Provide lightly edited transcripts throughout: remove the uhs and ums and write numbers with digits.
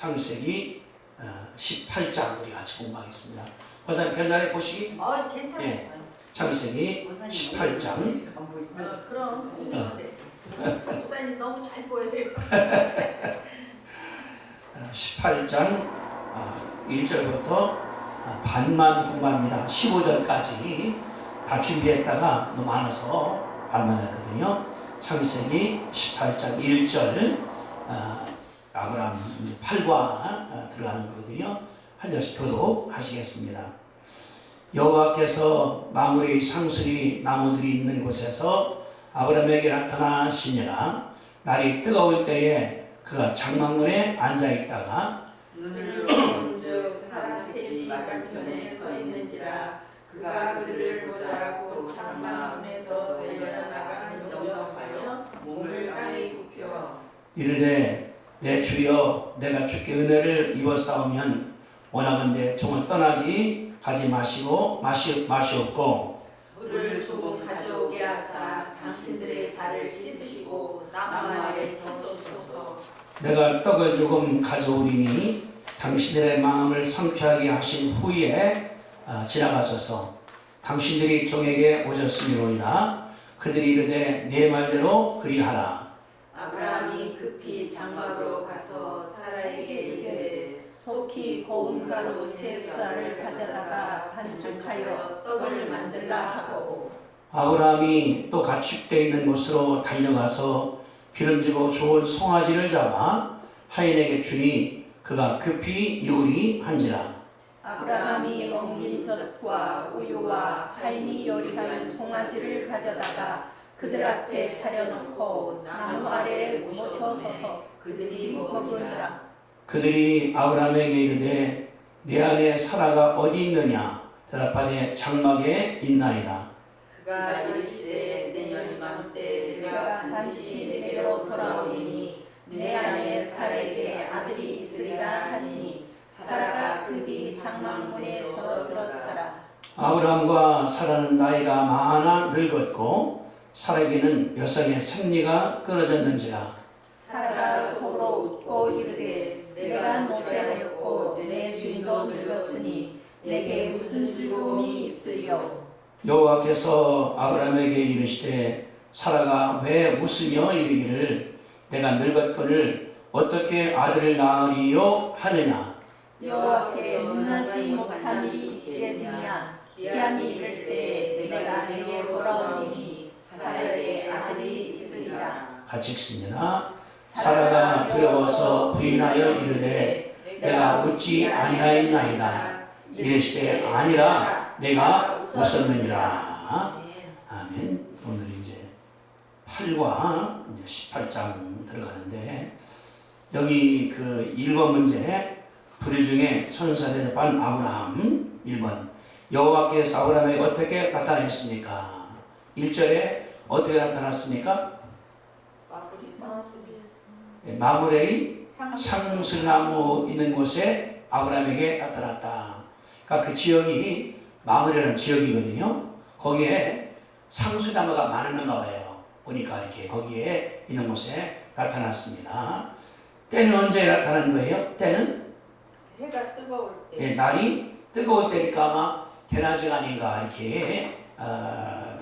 창세기 18장 우리 같이 공부하겠습니다. 권사님 별자리 보시기? 괜찮아요. 예. 창세기 18장. 그럼 목사님 너무 잘 보여요. 18장 1절부터 반만 공부합니다. 15절까지 다 준비했다가 너무 많아서 반만 했거든요. 창세기 18장 1절 아브라함 8과 들어가는 거거든요. 한 절씩 교독하시겠습니다. 여호와께서 마므레의 상수리 나무들이 있는 곳에서 아브라함에게 나타나시니라. 날이 뜨거울 때에 그가 장막문에 앉아있다가 눈을 본즉 사람 셋이 맞은편에 서 있는지라. 그가 그들을 보자라고 장막문에서 달려나가는 영접하여 몸을 땅에 굽혀 이르되 내 주여 내가 주께 은혜를 입었사오면 원하건대 종을 떠나지 가지 마시옵고 물을 조금 가져오게 하사 당신들의 발을 씻으시고 나무 아래 서소서. 내가 떡을 조금 가져오리니 당신들의 마음을 상쾌하게 하신 후에 지나가소서. 당신들이 종에게 오셨으니로이다. 그들이 이르되 네 말대로 그리하라. 아브라함이 급히 장막으로 가서 사라에게 이르되 속히 고운 가루 세 쌀을 가져다가 반죽하여 떡을 만들라 하고 아브라함이 또 가축되어 있는 곳으로 달려가서 기름지고 좋은 송아지를 잡아 하인에게 주니 그가 급히 요리한지라. 아브라함이 엉킨 젖과 우유와 하인이 요리한 송아지를 가져다가 그들 앞에 차려놓고 나무 아래에 모셔서서 그들이 먹으니라. 그들이 아브라함에게 이르되 내 아내 사라가 어디 있느냐? 대답하되 장막에 있나이다. 그가 이르시되 내년 이맘때 내가 반드시 내게로 돌아오리니 내 아내 사라에게 아들이 있으리라 하시니 사라가 그 뒤 장막문에서 들었더라. 아브라함과 사라는 나이가 많아 늙었고 사라에게는 여성의 생리가 끊어졌는지라. 사라가 서로 웃고 이르되 내가 노쇠하였고 내 주인도 늙었으니 내게 무슨 즐거움이 있으리요. 여호와께서 아브라함에게 이르시되 사라가 왜 웃으며 이르기를 내가 늙었거늘 어떻게 아들을 낳으리요 하느냐. 여호와께 능하지 못한 일이 있겠느냐. 기한이 이를 때 내가 내게 돌아오리니 사라에게 아들이 있으리라. 같이 읽습니다. 사라가 두려워서 부인하여 이르되 내가 웃지 아니하였나이다. 이르시되 아니라 내가 웃었느니라. 아멘. 오늘 이제 8과 18장 들어가는데 여기 그 1번 문제 불의 중에 천사 대접한 아브라함 1번 여호와께서 아브라함에게 어떻게 나타나셨습니까? 1절에 어떻게 나타났습니까? 마므레의 상수나무 있는 곳에 아브라함에게 나타났다. 그러니까 그 지역이 마므레라는 지역이거든요. 거기에 상수나무가 많은가 봐요. 보니까 이렇게 거기에 있는 곳에 나타났습니다. 때는 언제 나타난 거예요? 때는 해가 뜨거울 때. 예, 날이 뜨거울 때니까 아마 대낮이가 아닌가 이렇게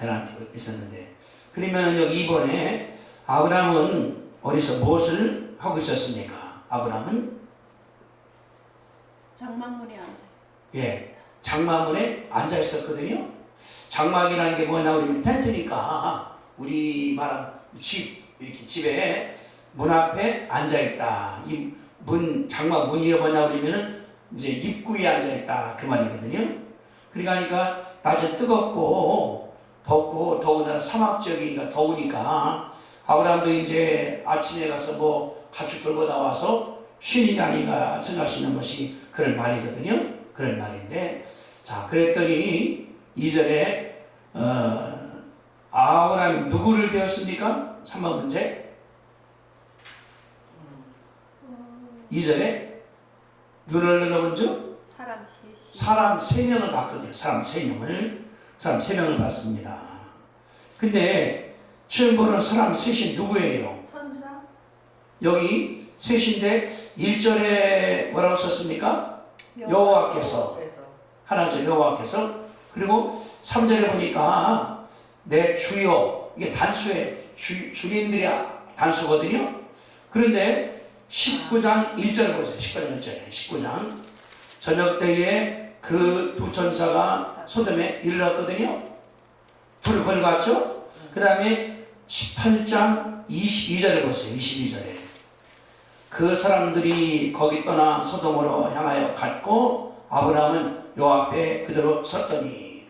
대낮이 있었는데 그러면 여기 이번에 아브라함은 어디서 무엇을 하고 있었습니까? 아브라함은 장막문에 앉아. 예, 장막문에 앉아 있었거든요. 장막이라는 게 뭐냐 그러면 텐트니까 우리 말한 집 이렇게 집에 문 앞에 앉아 있다. 이 문 장막 문이 뭐냐 그러면은 이제 입구에 앉아 있다 그 말이거든요. 그러니까 낮에 뜨겁고 덥고 더군다나 사막 지역이니까 더우니까 아브라함도 이제 아침에 가서 뭐 가축 돌고 나와서 쉬는 게 아닌가 생각할 수 있는 것이 그런 말이거든요. 그런 말인데 자 그랬더니 2절에 아브라함이 누구를 배웠습니까? 3번 문제 2절에 눈을 열어본 즉 사람 3명을 봤거든요. 사람 3명을 봤습니다. 근데 처음 보는 사람 셋이 누구예요? 천사? 여기 셋인데 1절에 뭐라고 썼습니까? 여호와께서. 하나죠. 여호와께서. 그리고 3절에 보니까 내 주여, 이게 단수의 주님들이 단수거든요. 그런데 19장 1절 보세요. 19장 1절에 19장 저녁 때에 그 두 천사가 소돔에 이르렀거든요. 불을 벌갔죠. 그 다음에 18장 22절을 보세요. 22절에 그 사람들이 거기 떠나 소돔으로 향하여 갔고 아브라함은 요 앞에 그대로 섰더니,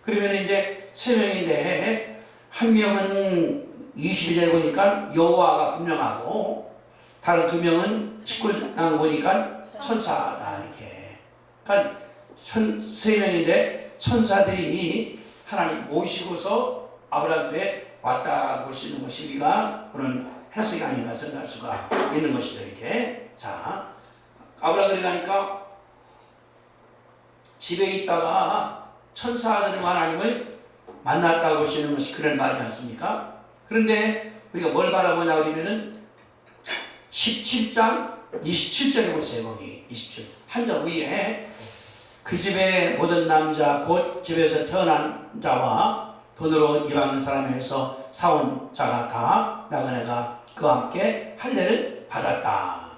그러면 이제 세 명인데 한 명은 22절에 보니까 여호와가 분명하고 다른 두 명은 19장 보니까 천사다 이렇게. 그러니까 세 명인데 천사들이 하나님 모시고서 아브라함 집에 왔다 볼 수 있는 것이 우리가 그런 해석이 아닌가 생각할 수가 있는 것이죠 이렇게. 자, 아브라함이 가니까 집에 있다가 천사들이 하나님을 만났다고 볼 수 있는 것이 그런 말이지 않습니까? 그런데 우리가 뭘 바라보냐 그러면은 17장 27절에 보세요. 거기 27. 한절 위에 그 집의 모든 남자 곧 집에서 태어난 자와 돈으로 이방 사람에서 사온 자가 다 나그네가 그와 함께 할례를 받았다.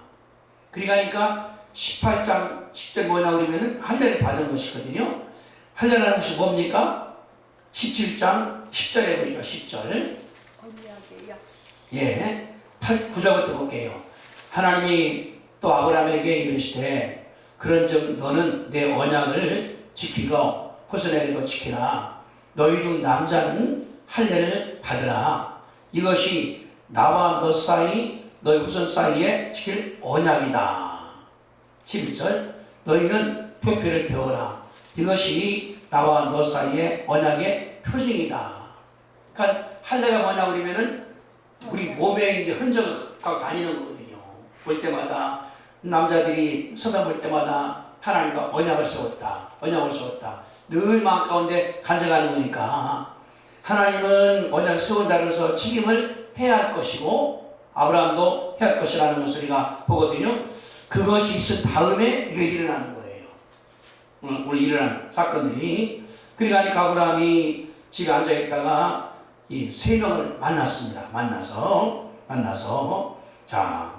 그러니까 18장 10절 뭐냐 그러면은 할례를 받은 것이거든요. 할례라는 것이 뭡니까? 17장 10절에 보니까 10절. 예. 9절부터 볼게요. 하나님이 또 아브라함에게 이르시되 그런즉 너는 내 언약을 지키고 후손에게도 지키라. 너희 중 남자는 할례를 받으라. 이것이 나와 너 사이 너희 후손 사이에 지킬 언약이다. 11절 너희는 표표를 배워라. 이것이 나와 너 사이의 언약의 표징이다. 그러니까 할례가 뭐냐 그러면은 우리 몸에 이제 흔적을 갖고 다니는 거거든요. 볼 때마다 남자들이 서면 볼 때마다 하나님과 언약을 세웠다. 언약을 세웠다. 늘 마음 가운데 간직하는 거니까 하나님은 언약을 세운다고 해서 책임을 해야 할 것이고 아브라함도 해야 할 것이라는 것을 우리가 보거든요. 그것이 있은 다음에 이게 일어나는 거예요. 오늘 일어난 사건들이. 그러니까 아브라함이 집에 앉아있다가 이 세 명을 만났습니다. 만나서 자,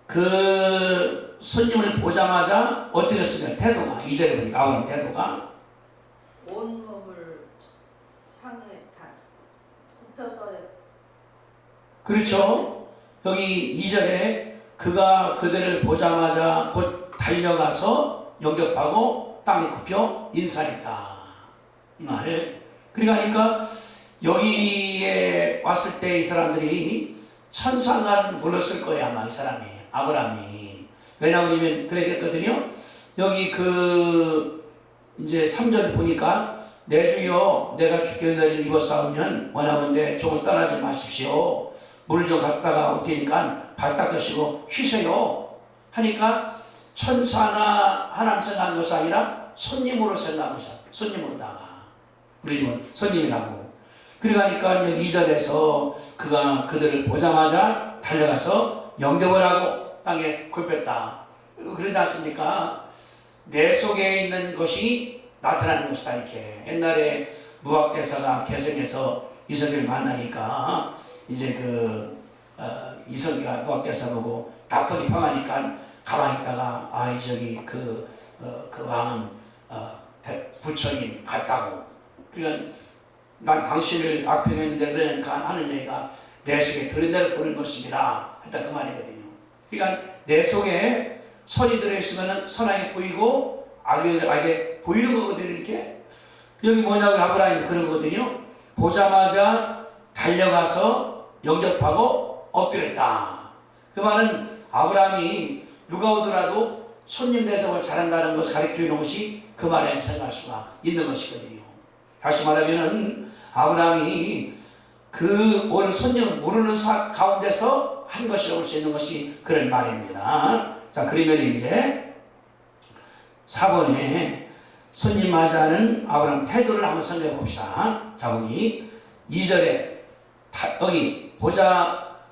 그 손님을 보자마자 어떻게 했으면 태도가, 이절에 보니까 아브라함 태도가 온몸을 향해 다 굽혀서. 그렇죠. 여기 2절에 그가 그들을 보자마자 곧 달려가서 영접하고 땅에 굽혀 인사했다. 이 말. 그러니까 여기에 왔을 때 이 사람들이 천상을 불렀을 거야 아마 이 사람이 아브라함이. 왜냐하면 그랬거든요. 여기 그 이제 3절 보니까 내 주여 내가 주께 은혜를 입어 싸우면 원하건대 종을 떠나지 마십시오. 물을 좀 갖다가 올 테니까 발 닦으시고 쉬세요 하니까 천사나 하나님 생각한 것이 아니라 손님으로 생각하셨어. 손님으로다가 우리 집은 손님이라고. 그러니까 2절에서 그가 그들을 보자마자 달려가서 영접을 하고 땅에 굽혔다. 그러지 않습니까? 내 속에 있는 것이 나타나는 것이다 이렇게. 옛날에 무학대사가 개성에서 이성계를 만나니까 이제 이성계가 무학대사 보고 나쁘게 평하니까 가만히 있다가 저기 그 왕은 부처님 같다고. 그러니까 난 당신을 악평했는데 그러니까 하는 얘기가 내 속에 그런 대로 보는 것입니다 했다 그 말이거든요. 그러니까 내 속에 선이 들어있으면 선하게 보이고 악하게 보이는 거거든요 이렇게. 여기 뭐냐고 아브라함이 그런 거거든요. 보자마자 달려가서 영접하고 엎드렸다. 그 말은 아브라함이 누가 오더라도 손님 대접을 잘한다는 것을 가르쳐 주는 것이 그 말에 생각할 수가 있는 것이거든요. 다시 말하면은 아브라함이 그 오늘 손님을 모르는 가운데서 한 것이라고 볼 수 있는 것이 그런 말입니다. 자, 그러면 이제 4번에 손님 맞이하는 아브라함 태도를 한번 생각해 봅시다. 자, 거기 2절에 여기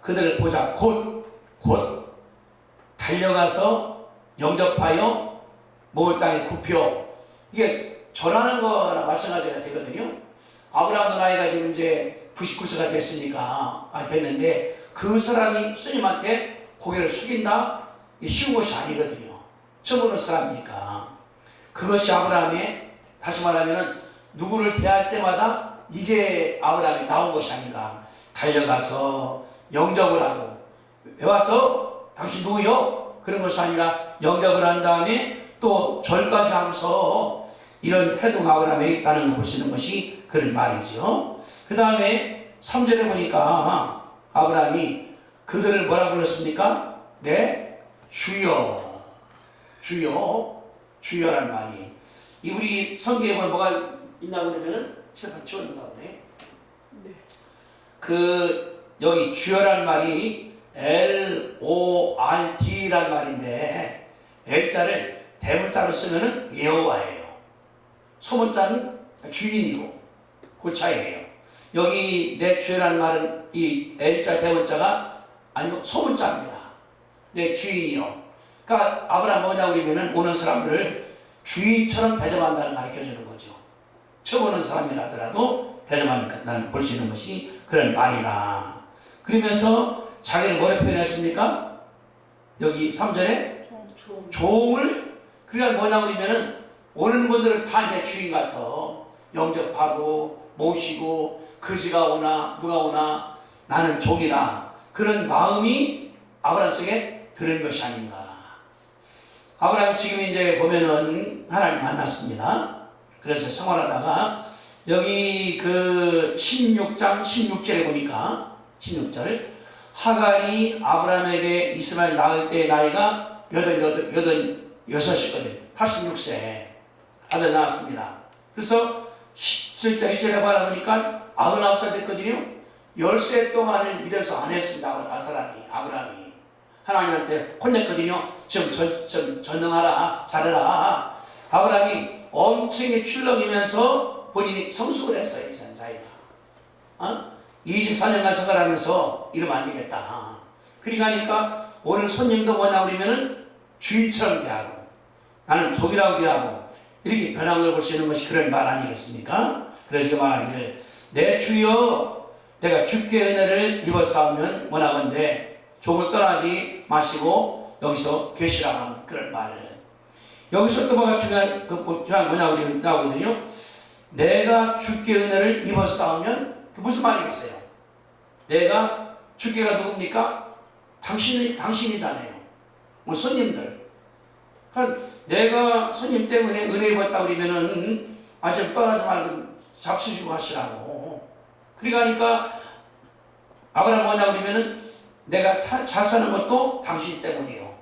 그들을 보자 곧 달려가서 영접하여 모을 땅에 굽혀. 이게 절하는 거랑 마찬가지가 되거든요. 아브라함도 나이가 지금 이제 99세가 됐으니까 됐는데 그 사람이 스님한테 고개를 숙인다? 이게 쉬운 것이 아니거든요. 처음 보는 사람이니까. 그것이 아브라함의, 다시 말하면 누구를 대할 때마다 이게 아브라함이 나온 것이 아닌가. 달려가서 영접을 하고, 왜 와서 당신 누구요? 그런 것이 아니라 영접을 한 다음에 또 절까지 하면서 이런 태도가 아브라함에 있다는 걸 볼 수 있는 것이 그런 말이죠. 그 다음에 3절에 보니까 아브라함이 그들을 뭐라 불렀습니까? 네, 주여. 주여. 주여란 말이. 이 우리 성경에 보면 뭐가 있나 그러면은 칠판 치웠는가 보네. 여기 주여란 말이 LORD란 말인데 L자를 대문자로 쓰면은 여호와예요. 소문자는 주인이고 그 차이예요. 여기 내 주여라는 말은 이 L자 대문자가 아니고 소문자입니다. 내 주인이요. 그러니까 아브라함 뭐냐 그러면은 오는 사람들을 주인처럼 대접한다는 걸 가르쳐주는 거죠. 처음 오는 사람이라더라도 대접하는 볼 수 있는 것이 그런 말이다. 그러면서 자기를 뭐라 표현했습니까? 여기 3절에 종을. 그러니까 뭐냐 그러면은 오는 분들을 다 내 주인 같아 영접하고 모시고 그지가 오나 누가 오나 나는 종이다. 그런 마음이 아브라함 속에 들은 것이 아닌가. 아브라함 지금 이제 보면은 하나님 만났습니다. 그래서 생활하다가 여기 그 16장 16절에 보니까 16절 하갈이 아브라함에게 이스마엘 낳을 때의 나이가 86이거든. 86세 아들 낳았습니다. 그래서 17절 1절에 바라보니까 99살 됐거든요. 10세 동안을 믿어서 안 했습니다. 아브라함이 하나님한테 혼냈거든요. 좀 전능하라, 잘해라. 아브라함이 엄청나게 출렁이면서 본인이 성숙을 했어요. 이제 자기가 24년간 생활하면서 이러면 안 되겠다. 그러니까 오늘 손님도 뭐냐 그러면은 주인처럼 대하고 나는 종이라고 대하고 이렇게 변한 걸 볼 수 있는 것이 그런 말 아니겠습니까? 그래서 이거 말하기를 내 주여 내가 주께 은혜를 입었사오면 원하건대 종을 떠나지 마시고 여기서 계시라는 그런 말을. 여기서 또 뭐가 중요한 뭐냐고 나오거든요. 내가 주께 은혜를 입었사오면 무슨 말이겠어요? 내가 주께가 누굽니까? 당신이잖아요. 오늘 손님들. 그러니까 내가 손님 때문에 은혜 입었다 그러면은 아직 떠나지 말고 잡수시고 하시라고. 그러니까 아브라함 뭐냐 그러면은 내가 잘 사는 것도 당신 때문이요.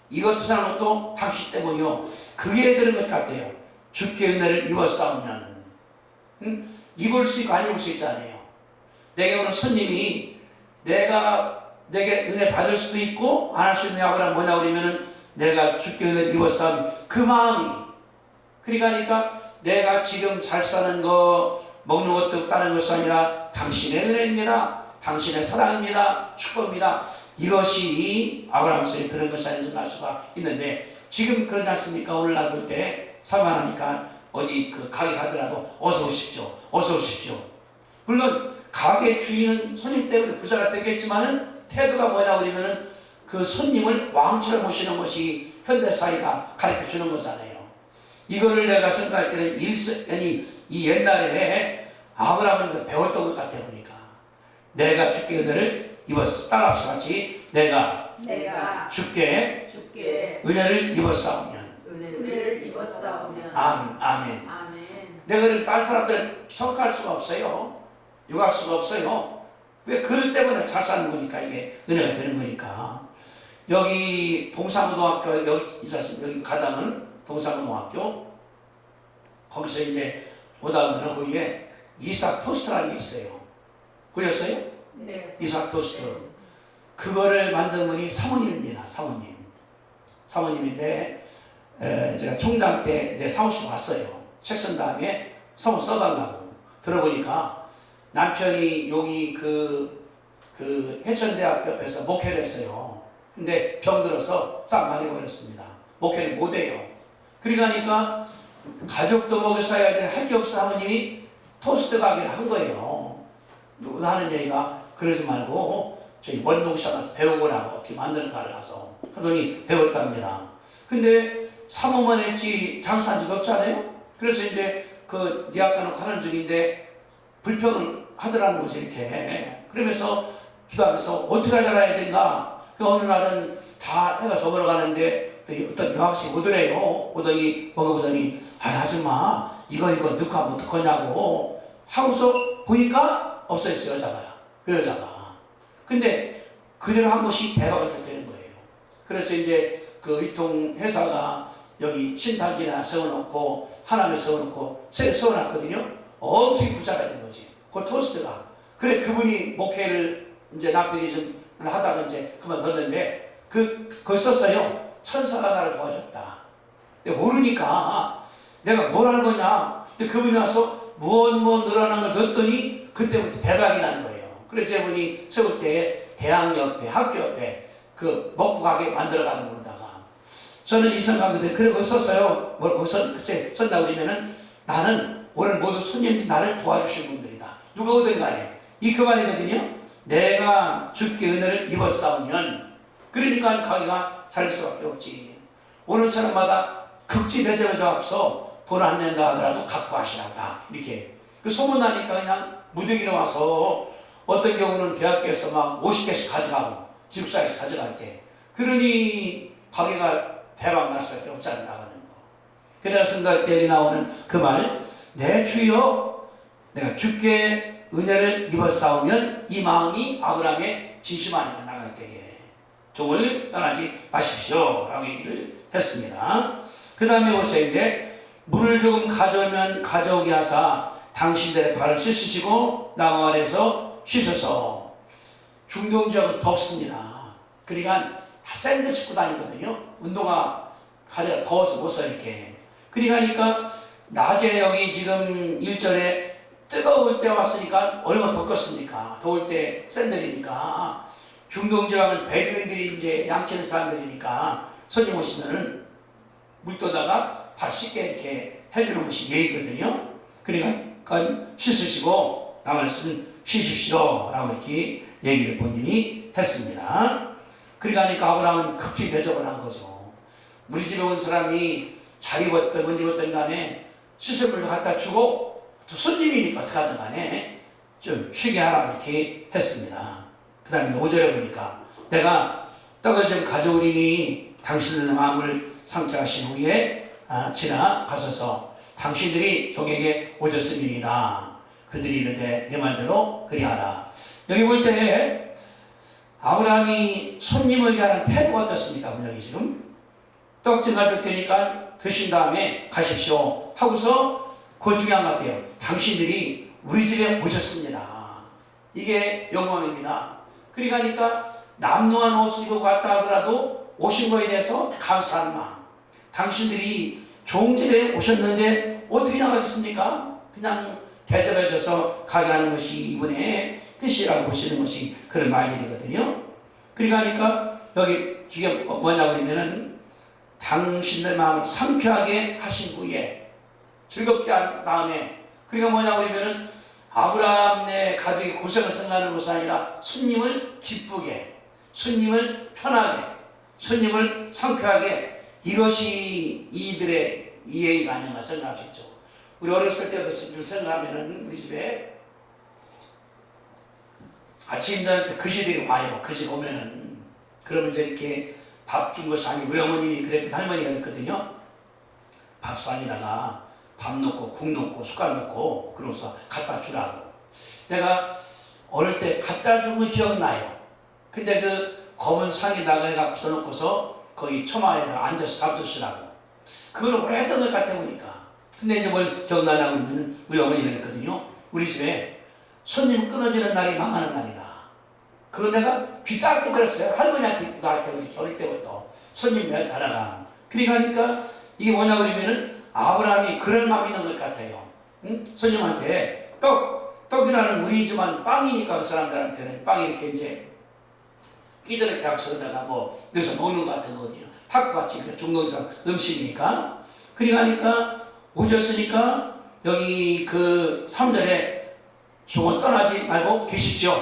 이것도 사는 것도 당신 때문이요. 그게 들은 것 같아요. 주께 은혜를 입었사오면 입을 수 있고 안 입을 수 있잖아요. 내게 오는 손님이 내게 은혜 받을 수도 있고 안 할 수 있는 아브라함 뭐냐 그러면은 내가 주께 은혜를 입었사오면 그 마음이. 그러니까 내가 지금 잘 사는 거 먹는 것도 다른 것이 아니라 당신의 은혜입니다. 당신의 사랑입니다. 축복입니다. 이것이 아브라함 속에 그런 것이 아닌지 알 수가 있는데 지금 그러지 않습니까? 오늘날 볼 때 사만하니까 어디 그 가게 가더라도 어서 오십시오. 어서 오십시오. 물론 가게 주인은 손님 때문에 부자가 되겠지만은 태도가 뭐냐 그러면은 그 손님을 왕처럼 모시는 것이 현대사회가 가르쳐 주는 거잖아요. 이거를 내가 생각할 때는 이 옛날에 아브라함은 배웠던 것 같아 보니까 내가 주께 은혜를 입었어. 따라합시다 같이. 내가 주께 은혜를 입었사오면. 은혜를 입었사오면. 아멘. 내가 다른 사람들 평가할 수가 없어요. 욕할 수가 없어요. 왜? 그들 때문에 잘 사는 거니까 이게 은혜가 되는 거니까. 여기 동사무동학교 여기 가다면 동사무동학교 거기서 이제 오다 보면 거기에 이삭 토스트라는 게 있어요. 보셨어요? 네. 이삭 토스트. 그거를 만든 분이 사모님입니다. 사모님인데 제가 총장 때 내 사무실 왔어요. 책 쓴 다음에 사무 써달라고. 들어보니까 남편이 여기 그 해천대학교 옆에서 목회를 했어요. 근데 병들어서 싹 망해버렸습니다. 목회를 못해요. 그러니까 가족도 먹여 살아야 될 할 게 없어 사모님이 토스트 가게를 한 거예요. 누구나 하는 얘기가 그러지 말고 저희 원동시장 가서 배우거라고 어떻게 만드는가를 가서 하더니 배웠답니다. 근데 3호만 했지 장사한 적이 없잖아요. 그래서 이제 그 니아까 놓고 하는 중인데 불평을 하더라는 거지 이렇게. 그러면서 기도하면서 어떻게 알아야 된가. 그 어느 날은 다 해가 저물어가는데 어떤 여학생이 오더래요. 오더니 먹어보더니 아줌마 이거 넣고 하면 어떡하냐고 하고서 보니까 없어졌어요. 여자가. 그 여자가. 근데 그대로 한 것이 대박을 터뜨리는 거예요. 그래서 이제 그 유통회사가 여기 신탁이나 세워놓고 하나를 세워놓고 세워놨거든요. 엄청 부자가 된 거지. 그 토스트가. 그래 그분이 목회를 이제 남편이 좀 하다가 이제 그만뒀는데 그걸 썼어요. 천사가 나를 도와줬다. 근데 모르니까 내가 뭘 할 거냐. 근데 그분이 와서 무엇 늘어난 걸 넣었더니 그때부터 대박이 나는 거예요. 그래서 저분이 세울 때 대학 옆에 학교 옆에 그 먹고 가게 만들어가는 거로다가 저는 이 생각인데 그래 거기 썼어요. 뭘 거기서 그때 썼다고 그러면은 나는 오늘 모두 손님들이 나를 도와주신 분들이다. 누가 오든 간에 이 그 말이거든요. 내가 주께 은혜를 입었사오면 그러니까 가게가 잘 수밖에 없지. 오는 사람마다 극지 대접을 잡아서 돈 안 낸다 하더라도 갖고 하시라다. 이렇게 그 소문나니까 그냥 무더기로 와서 어떤 경우는 대학교에서 막 50개씩 가져가고 기숙사에서 가져갈 때 그러니 가게가 대박 날 수밖에 없지 않나 나가는 거. 그래서 생각 때 나오는 그 말, 내 주여 내가 주께 은혜를 입었사오면 이 마음이 아브라함의 진심아니까 나갈 때에 종을 떠나지 마십시오 라고 얘기를 했습니다. 그 다음에 오세요. 이제 물을 조금 가져오면 가져오게 하사 당신들의 발을 씻으시고 나무 아래서 씻어서 중동 지역은 덥습니다. 그러니까 다 샌들 신고 다니거든요. 운동화 가져 더워서 못 써 이렇게. 그러니까 낮에 여기 지금 1절에 뜨거울 때 왔으니까 얼마나 덥겠습니까? 더울 때 샌들이니까. 중동 지역은 베두인들이 이제 양치는 사람들이니까 손님 오시면은 물도다가 발 씻게 이렇게 해주는 것이 예의거든요. 그러니까 씻으시고 나 말씀 쉬십시오 라고 이렇게 얘기를 본인이 했습니다. 그러니까 아브라함은 극히 대접을 한 거죠. 우리 집에 온 사람이 잘 입었든 못 입었든 간에 씻을 물을 갖다 주고 또 손님이니까 어떻게 하든 간에 좀 쉬게 하라고 이렇게 했습니다. 그 다음에 5절에 보니까 내가 떡을 좀 가져오리니 당신의 마음을 상쾌하신 후에 지나가소서. 당신들이 종에게 오졌음이니라. 그들이 이르되 내 말대로 그리하라. 여기 볼 때 아브라함이 손님을 대하는 태도가 어떻습니까? 여기 지금 떡 좀 가져올 테니까 드신 다음에 가십시오 하고서 그거 중요한 것 같아요. 당신들이 우리 집에 오셨습니다. 이게 영광입니다. 그러니까 남루한 옷을 입고 갔다 하더라도 오신 거에 대해서 감사하는 마음. 당신들이 좋은 집에 오셨는데 어떻게 나가겠습니까? 그냥 대접해 줘서 가게 하는 것이 이분의 뜻이라고 보시는 것이 그런 말들이거든요. 그러니까 여기 주게 뭐냐고 그러면은 당신들 마음을 상쾌하게 하신 후에 즐겁게 한 다음에 그러니까 뭐냐고 그러면은 아브라함의 가족이 고생을 생각하는 것이 아니라 손님을 기쁘게, 손님을 편하게, 손님을 상쾌하게 이것이 이들의 이해가 아닌가 생각할 수 있죠. 우리 어렸을 때도 좀 생각하면은 우리 집에 아침 저녁 때 그지들이 와요. 그지 오면은 그러면 이제 이렇게 밥 준 것이 아니고 우리 어머님이 그랬고 할머니가 그랬거든요. 밥상에다가 밥 넣고 국 넣고 숟갈 넣고 그러고서 갖다 주라고. 내가 어릴 때 갖다 준 거 기억나요. 근데 그 검은 상에다가 해갖고 써놓고서 거기 처마에다가 앉아서 잡수시라고. 그걸 오래 했던 것 같아 보니까. 근데 이제 뭘 기억나냐고 하면 우리 어머니가 그랬거든요. 우리 집에 손님 끊어지는 날이 망하는 날이다. 그거 내가 귀 딱 들었어요. 할머니한테 그거 할 때 어릴 때부터 손님 내가 따라가. 그러니까 이게 뭐냐 그러면은 아브라함이 그런 마음이 있는 것 같아요. 응? 손님한테 떡이라는 우리 집안 빵이니까 그 사람들한테는 빵이 이렇게 이제 이렇게 앞서다가 뭐 넣어서 먹는 것 같은 거거든요. 탁구같이 그 중동적 음식이니까. 그러니까 오셨으니까 여기 그 3절에 종은 떠나지 말고 계십시오.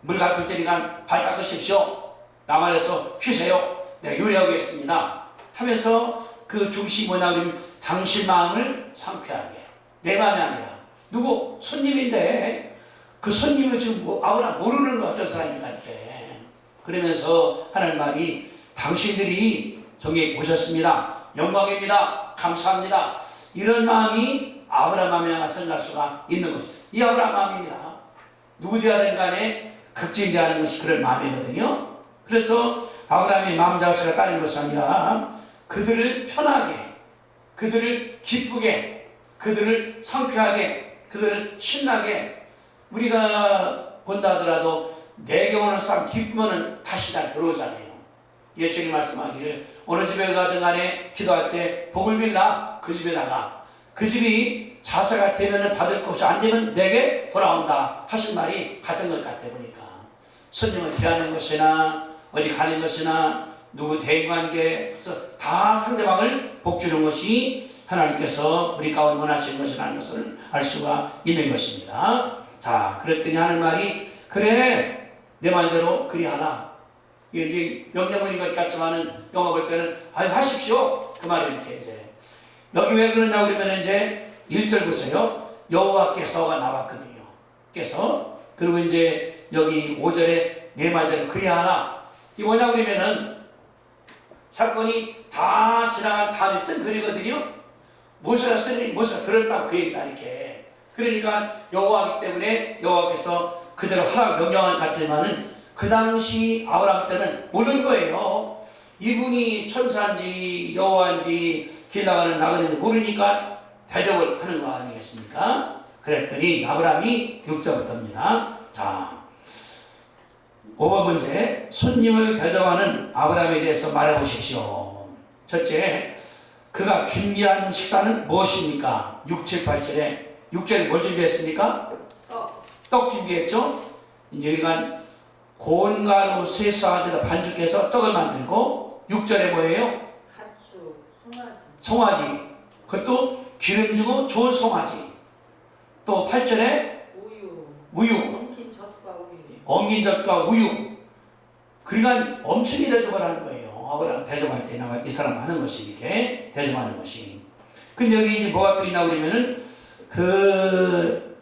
물 갖출 테니까 발 닦으십시오. 나만에서 쉬세요. 내가 요리하겠습니다. 하면서 그 중심이 뭐냐 그러면 당신 마음을 상쾌하게. 내 마음이 아니라 누구 손님인데 그 손님을 지금 아무나 모르는 거 어떤 사람입니까 이렇게. 그러면서 하는 말이 당신들이 저기 오셨습니다. 영광입니다. 감사합니다. 이런 마음이 아브라함 마음에 생각할 수가 있는 것이죠. 이 아브라함 마음입니다. 누구되어든 간에 극진대하는 것이 그런 마음이거든요. 그래서 아브라함의 마음 자세가 다른 것이 아니라 그들을 편하게, 그들을 기쁘게, 그들을 상쾌하게, 그들을 신나게. 우리가 본다 하더라도 내게 오는 사람 기쁘면 다시 다 들어오잖아요. 예수님 말씀하기를 어느 집에 가든 간에 기도할 때 복을 빌라. 그 집에다가 그 집이 자세가 되면 받을 것이 안 되면 내게 돌아온다 하신 말이 같은 것 같아 보니까 손님을 대하는 것이나 어디 가는 것이나 누구 대인관계 그래서 다 상대방을 복주는 것이 하나님께서 우리 가운데 원하시는 것이라는 것을 알 수가 있는 것입니다. 자, 그랬더니 하는 말이 그래 내 말대로 그리하라. 이게 이제 명령문인 것 같지만은 영어 볼 때는 아유 하십시오. 그 말을 이렇게 이제 여기 왜 그러냐 그러면 이제 1절 보세요. 여호와께서가 나왔거든요. 께서 그리고 이제 여기 5절에 내 말대로 그리하라. 이 뭐냐 그러면은 사건이 다 지나간 다음에 쓴 글이거든요. 모세가 쓰니 모세가 들었다고 그 얘기다 이렇게. 그러니까 여호와이기 때문에 여호와께서 그대로 하라고 명령한 같지만은 그 당시 아브라함 때는 모르는 거예요. 이분이 천사인지 여호와인지 길 나가는 나가는지 모르니까 대접을 하는 거 아니겠습니까? 그랬더니 아브라함이 6절부터입니다. 자, 5번 문제 손님을 대접하는 아브라함에 대해서 말해보십시오. 첫째, 그가 준비한 식사는 무엇입니까? 6, 7, 8절에 6절에 뭘 준비했습니까? 떡 준비했죠? 이제 우리가 고운 가루 쇠사가지다 반죽해서 떡을 만들고 6절에 뭐예요? 가축, 송아지. 송아지. 그것도 기름지고 좋은 송아지. 또 8절에 우유. 엉킨 젖과 우유. 엉긴 젖과 우유. 그러니까 엄청 대접을 하는 거예요. 아브라함 대접할 때 이 사람 하는 것이 이렇게 대접하는 것이. 근데 여기 이제 뭐가 또 있나 그러면은 그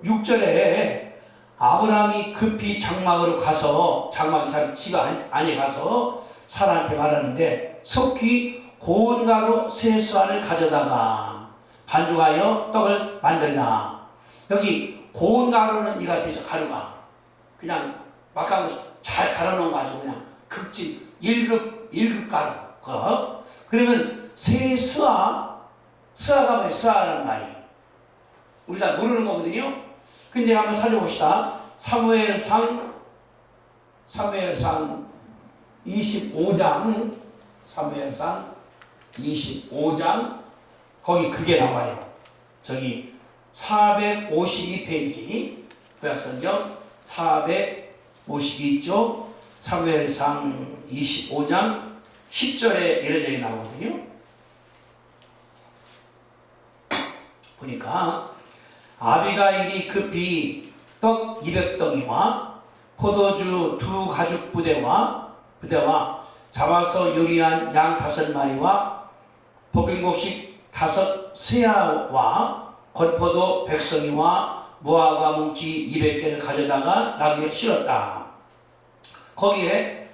6절에 아브라함이 급히 장막으로 가서 장막 자기 집 안에 가서 사라한테 말하는데 속히 고운 가루 세수안을 가져다가 반죽하여 떡을 만들라. 여기 고운 가루는 이 같아서 가루가 그냥 막간 잘 갈아놓은 거 가지고 그냥 극진 1급 가루. 그러면 스아가 뭐예요? 스아라는 말이 우리 다 모르는 거거든요. 근데 한번 찾아봅시다. 사무엘상 25장 사무엘상 25장 거기 그게 나와요. 저기 452페이지 구약성경 452쪽 사무엘상 25장 10절에 이런 얘기 나오거든요. 보니까 아비가일이 급히 떡 200덩이와 포도주 2 가죽 부대와 잡아서 요리한 양 5마리와 볶음곡식 5 세아와 건포도 100성이와 무화과 뭉치 200개를 가져다가 나귀에 실었다. 거기에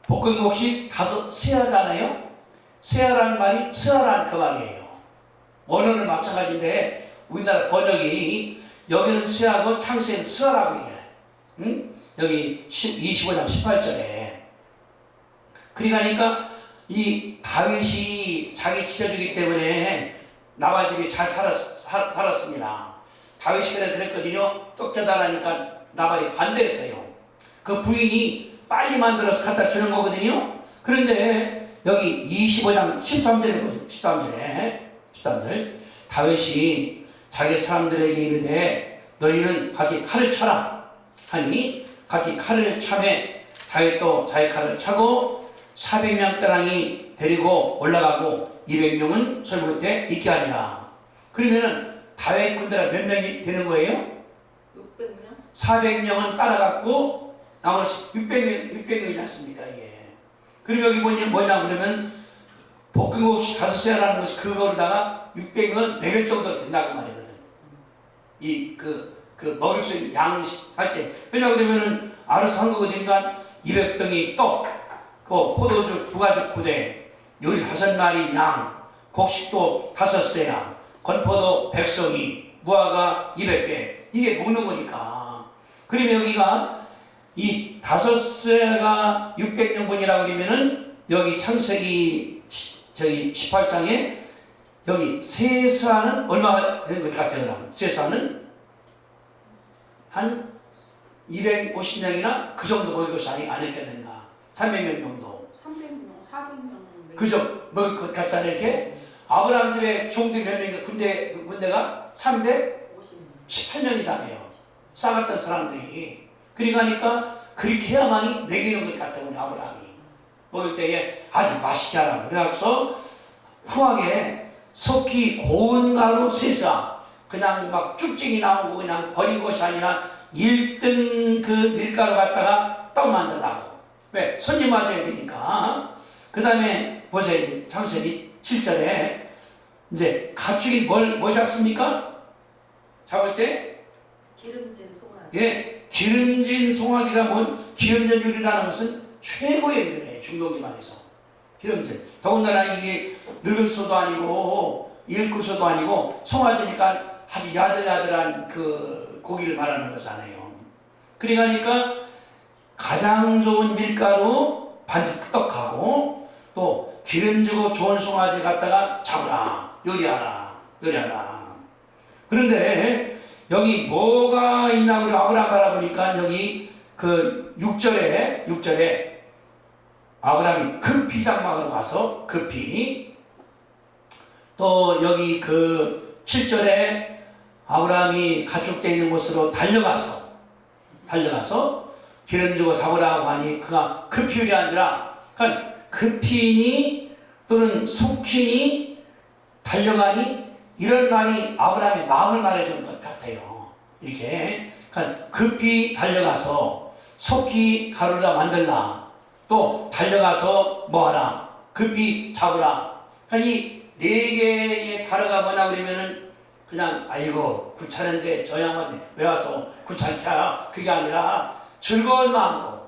볶음곡식 5 세아잖아요. 세아라는 말이 스아라는 그 말이에요. 언어는 마찬가지인데 우리나라 번역이 여기는 스하고 창세는 스하라고 얘기해. 응? 여기 25장 18절에. 그러니까 이 다윗이 자기 지켜주기 때문에 나발 집이 잘 살았습니다. 다윗이 그랬거든요. 떡져달라니까 나발이 반대했어요. 그 부인이 빨리 만들어서 갖다 주는 거거든요. 그런데 여기 25장 13절에 13절 다윗이 자기 사람들에게 이르되 너희는 각기 칼을 쳐라 하니 각기 칼을 차매 자기 칼을 차고 400명 따랑이 데리고 올라가고 200명은 설교 때 있게 하니라. 그러면은 다윗 군대가 몇 명이 되는 거예요? 600명? 400명은 따라갔고 나머지 600명이 났습니다. 이게. 그리고 여기 뭐냐 그러면 볶음국 5세라는 것이 그거로다가 600명은 먹일 정도 된다고 말이거든. 먹을 수 있는 양 할 때. 왜냐 그러면은 알아서 한 거거든요. 200덩이 떡, 그 포도주 2가죽 부대, 요리 5마리 양, 곡식도 5세야, 건포도 100송이, 무화과 200개. 이게 먹는 거니까. 그러면 여기가 이 5세가 600명분이라고 그러면은 여기 창세기 18장에 여기 세사는 얼마가 되는 것 같아요? 세사는 한 250명이나 그 정도 먹을 것이 아니겠는가? 300명 정도. 300명, 400명. 그죠? 먹을 것 같지 않아요? 이렇게? 아브라함 집에 종들이 몇 명이 군대가 318명이잖아요. 싸갔던 사람들이. 그러니까 그렇게 해야만이 먹이는 것 같다고 아브라함이. 먹을 때에 아주 맛있게 하라고. 그래서 후하게 석기 고운 가루 세사. 그냥 막 쭉쭉이 나오고 그냥 버린 것이 아니라 1등 그 밀가루 갖다가 떡 만들라고. 왜? 손님 맞아야 되니까. 그 다음에 보세요. 창세기 7절에 이제 가축이 뭘 잡습니까? 잡을 때? 기름진 송아지. 예, 기름진 송아지가 기름진 요리라는 것은 최고의 요리예요. 중동집 안에서. 기름진. 더군다나 이게 늙은 소도 아니고 일구 소도 아니고 송아지니까 아주 야들야들한 그 고기를 말하는 거잖아요. 그러니까 가장 좋은 밀가루 반죽 떡하고 또 기름지고 좋은 송아지 갖다가 잡으라. 요리하라. 그런데 여기 뭐가 있냐고 아브라함 바라보니까 여기 그 6절에 아브라함이 급히 장막으로 가서 급히 또 여기 그 7절에 아브라함이 가축되어 있는 곳으로 달려가서 기름주고 잡으라고 하니 그가 급히 요리한지라. 그러니까 급히니 또는 속히니 달려가니 이런 말이 아브라함의 마음을 말해주는 것 같아요. 이렇게 그러니까 급히 달려가서 속히 가루라 만들라. 또 달려가서 뭐하라. 급히 잡으라. 그러니까 이 4개의 단어가 뭐냐 그러면은 그냥 아이고 귀찮은데 저 양반이 왜 와서 귀찮게 하라. 그게 아니라 즐거운 마음으로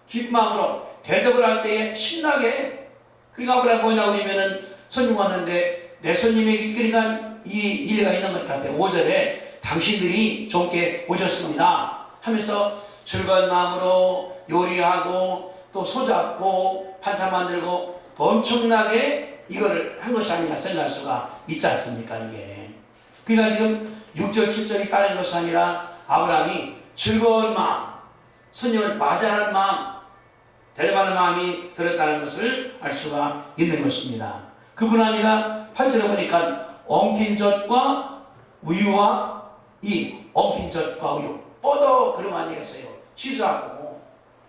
기쁜 마음으로 대접을 할 때에 신나게. 그러니까 아브라함 뭐냐 그러면은 손님 왔는데 내 손님이 그러니까 이 일리가 있는 것 같아요. 5절에 당신들이 좋게 오셨습니다 하면서 즐거운 마음으로 요리하고 또 소잡고 반찬 만들고 엄청나게 이거를 한 것이 아닌가 생각할 수가 있지 않습니까? 이게. 그러니까 지금 6절 7절이 따른 것이 아니라 아브라함이 즐거운 마음, 손님을 맞이하는 마음, 대접하는 마음이 들었다는 것을 알 수가 있는 것입니다. 그뿐 아니라 8절에 보니까 엉킨 젖과 우유와 이 엉킨 젖과 우유 뻗어 그럼 아니겠어요? 취소하고.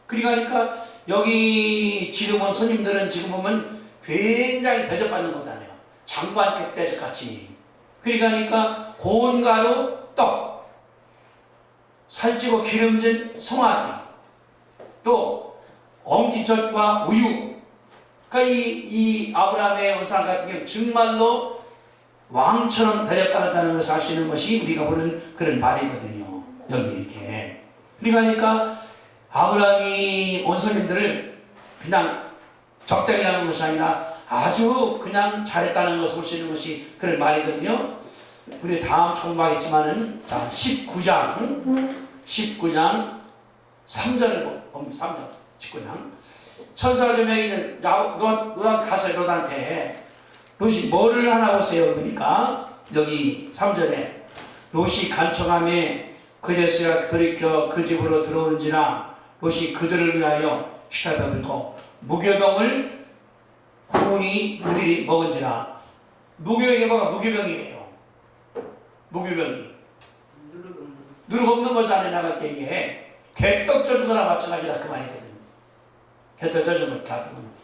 그러니까 여기 지금 온 손님들은 지금 보면 굉장히 대접받는 거잖아요. 장관급 대접같이. 그러니까 고운 가루 떡, 살찌고 기름진 송아지, 또 엉기젖과 우유. 그러니까 이 아브라함의 우상 같은 경우는 정말로 왕처럼 대접받았다는 것을 알 수 있는 것이 우리가 보는 그런 말이거든요. 여기 이렇게. 그러니까 아브라함이 온 손님들을 그냥 적당히 하는 것이 아니라 아주 그냥 잘했다는 것을 볼 수 있는 것이 그런 말이거든요. 우리 다음 총무하겠지만은 자 19장 3절을 봅니다. 3절 19장 천사가 좀 있는 롯 가서 롯한테 롯이 뭐를 하나 보세요. 그러니까 여기 3절에 롯이 간청함에 그제서야 돌이켜 그 집으로 들어온지라 롯이 그들을 위하여 시다가 불고 무교병을 구운이 그들이 먹은지라. 무교병이 뭐가 무교병이에요. 무교병이 누룩 없는 것을 안에 나갈 때에 개떡 쪄주거나 마찬가지라 그 말이거든. 곁들여져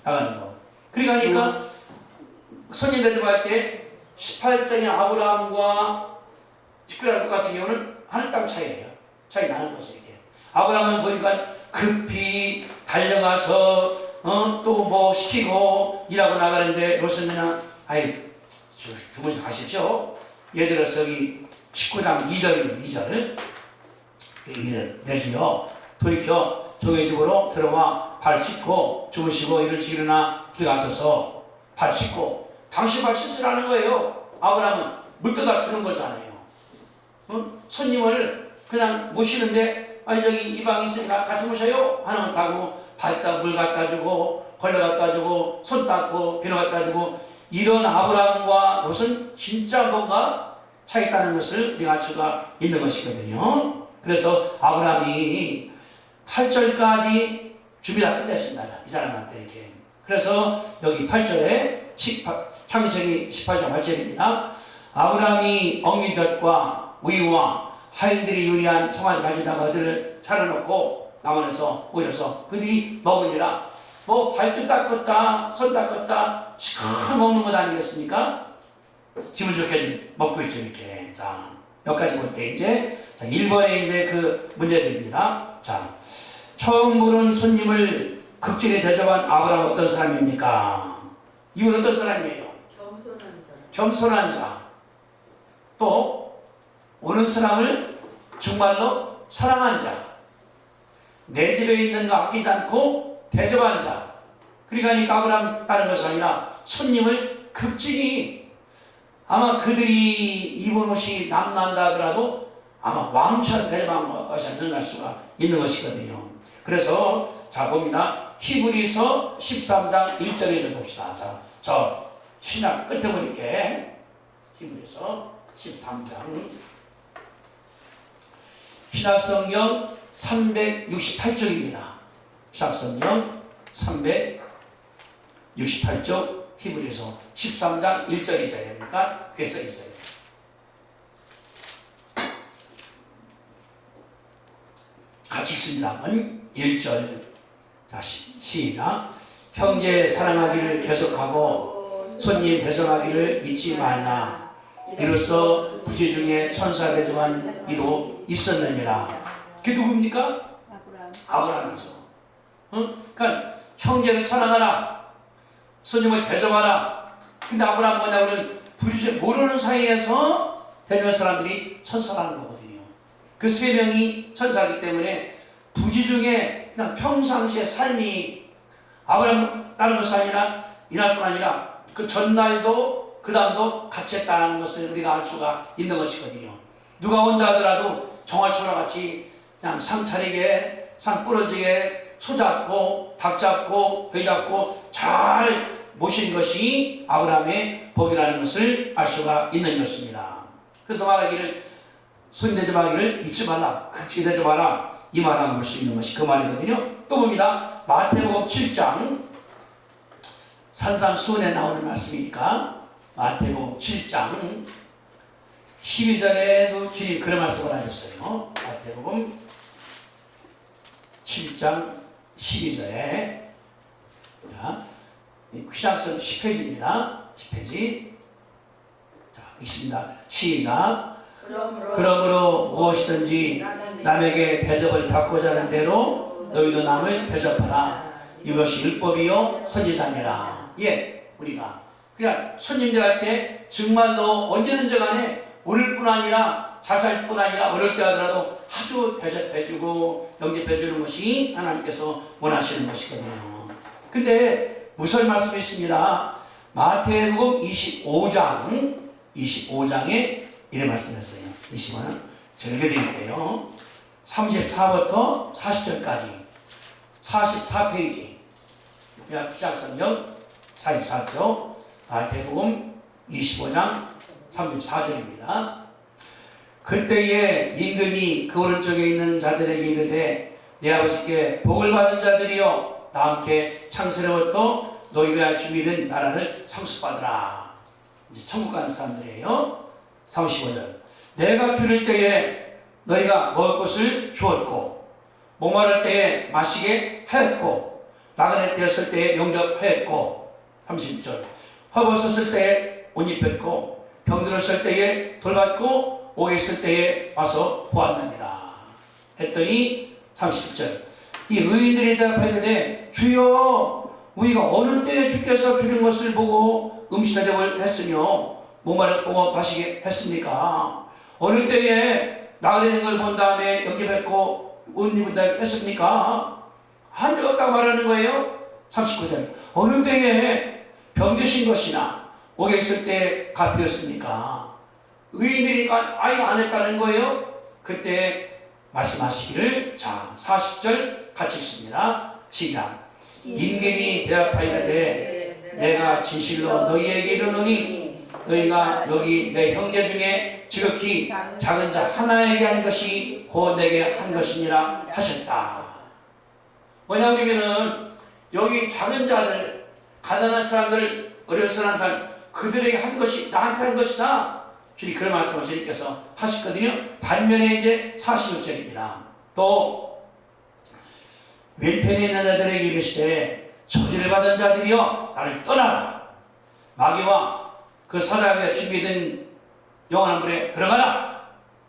나가는 거. 그러니까 손님 대접할 때 18장의 아브라함과 특별한 것 같은 경우는 하늘 땅 차이예요. 차이 나는 거죠 이게. 아브라함은 보니까 급히 달려가서 또 뭐 시키고 일하고 나가는데 롯은 그냥 아이 주무셔서 가십시오. 예를 들어서 여기 19장 2절입니다. 2절 내주요. 돌이켜 종의 집으로 들어와 발 씻고 주무시고 이를 지르나 들어가셔서 발 씻고 당신 발 씻으라는 거예요. 아브라함은 물 떠다 주는 거잖아요. 손님을 그냥 모시는데 아니 저기 이방이 있으니까 같이 모셔요 하는 것하고 발다 물 갖다 주고 걸레 갖다 주고 손 닦고 비누 갖다 주고 이런 아브라함과 롯은 진짜 뭔가 차이 있다는 것을 우리가 알 수가 있는 것이거든요. 그래서 아브라함이 8절까지 준비 다 끝냈습니다. 이 사람한테 이렇게. 그래서 여기 8절에 창세기 18장 8절입니다. 아브라함이 엉기젖과 우유와 하인들이 요리한 송아지 가져다가 그들을 차려놓고 남원에서 모여서 그들이 먹으니라. 뭐 발도 닦았다 손 닦았다 시커먼 먹는 것 아니겠습니까? 기분 좋게 먹고 있죠 이렇게. 자 여기까지 볼 때 이제 자 1번에 이제 그 문제들입니다. 자 처음 보는 손님을 극진히 대접한 아브라함 어떤 사람입니까? 이분 어떤 사람이에요? 겸손한 사람. 겸손한 자. 또 오는 사람을 정말로 사랑한 자. 내 집에 있는 거 아끼지 않고 대접한 자. 그러니까 아브라함 다른 것이 아니라 손님을 극진히 아마 그들이 입은 옷이 남난다 하더라도 아마 왕처럼 대접한 것이 안전할 수가 있는 것이거든요. 그래서 자 봅니다. 히브리서 13장 1절에 좀 봅시다. 자, 저 신약 끝에 보니까 히브리서 13장 신약성경 368쪽입니다. 신약성경 368쪽 히브리서 13장 1절 2절이니까 그게 써 있어요. 같이 읽습니다. 1절 다시 시작. 형제 사랑하기를 계속하고 손님 배송하기를 잊지 말라. 이로써 부지 중에 천사 대접한 이도 있었느니라. 그게 누굽니까? 아브라함이죠. 그러니까 형제를 사랑하라. 손님을 대접하라. 근데 아브라함 뭐냐고는 부지 모르는 사이에서 되는 사람들이 천사라는 거거든요. 그 세 명이 천사이기 때문에 부지 중에 그냥 평상시의 삶이 아브라함 다른 것이 아니라 이날뿐 아니라 그 전날도 그 다음도 같이 했다는 것을 우리가 알 수가 있는 것이거든요. 누가 온다 하더라도 정화초라 같이 그냥 상 차리게 상 부러지게 소 잡고 닭 잡고 배 잡고 잘 모신 것이 아브라함의 복이라는 것을 알 수가 있는 것입니다. 그래서 말하기를 손님 대접하기를 잊지 말라. 극진히 대접하라. 이 말을 볼 수 있는 것이 그 말이거든요. 또 봅니다. 마태복음 7장 산상수훈에 나오는 말씀이니까 마태복음 7장 12절에도 주님 그런 말씀을 하셨어요. 마태복음 7장 12절에 자, 신약성 10페이지입니다. 10페이지 자, 읽습니다. 시작. 그러므로 무엇이든지 남에게 대접을 받고자 하는 대로 너희도 남을 대접하라. 이것이 율법이요 선지자니라. 예, 우리가 그냥 손님들 할 때 정말로 언제든지 간에 오를 뿐 아니라 자살 뿐 아니라 어릴 때 하더라도 아주 대접해주고 영접해주는 것이 하나님께서 원하시는 것이거든요. 근데 무슨 말씀이 있습니다. 마태복음 25장에 이래 말씀했어요. 25는 제가 읽어드릴게요. 34부터 40절까지 44페이지 구약시작성경 44쪽 마태복음 25장 34절입니다. 그때에 임금이 그 오른쪽에 있는 자들에게 이르되 내 아버지께 복을 받은 자들이여 나 함께 창세로부터 너희가 준비된 나라를 상속받으라. 이제 천국 가는 사람들이에요. 35절 내가 기를 때에 너희가 먹을 것을 주었고 목마를 때에 마시게 하였고 나그네 되었을 때 영접하였고 30절 허버 썼을 때에 옷 입혔고 병들었을 때에 돌봤고 옥에 있을 때에 와서 보았느니라 했더니 30절 이 의인들이 대답하였는데 주여 우리가 어느 때에 주께서 주는 것을 보고 음식대접을 했으며 목마를 보고 마시게 했습니까? 어느 때에 나그네인 걸 본 다음에 영접했고 옷 입은다 했습니까? 한 적 없다고 말하는 거예요. 39절 어느 때에 병드신 것이나 옥에 있을 때 갚이었습니까? 의인들이니까 아예 안 했다는 거예요. 그때 말씀하시기를 자 40절 같이 읽습니다. 시작 임금이 대답하이르되 내가 진실로 너희에게 이르노니 너희가 여기 내 형제 중에 지극히 작은 자 하나에게 한 것이 곧 내게 한 것이니라 하셨다. 뭐냐면은 여기 작은 자들 가난한 사람들 어려운 사람 그들에게 한 것이 나한테 한 것이다. 주님 그런 말씀을 주님께서 하셨거든요. 반면에 이제 41절입니다. 또 왼편에 있는 자들에게 이르시되 저주를 받은 자들이여 나를 떠나라. 마귀와 그 사자가 준비된 영원한 불에 들어가라.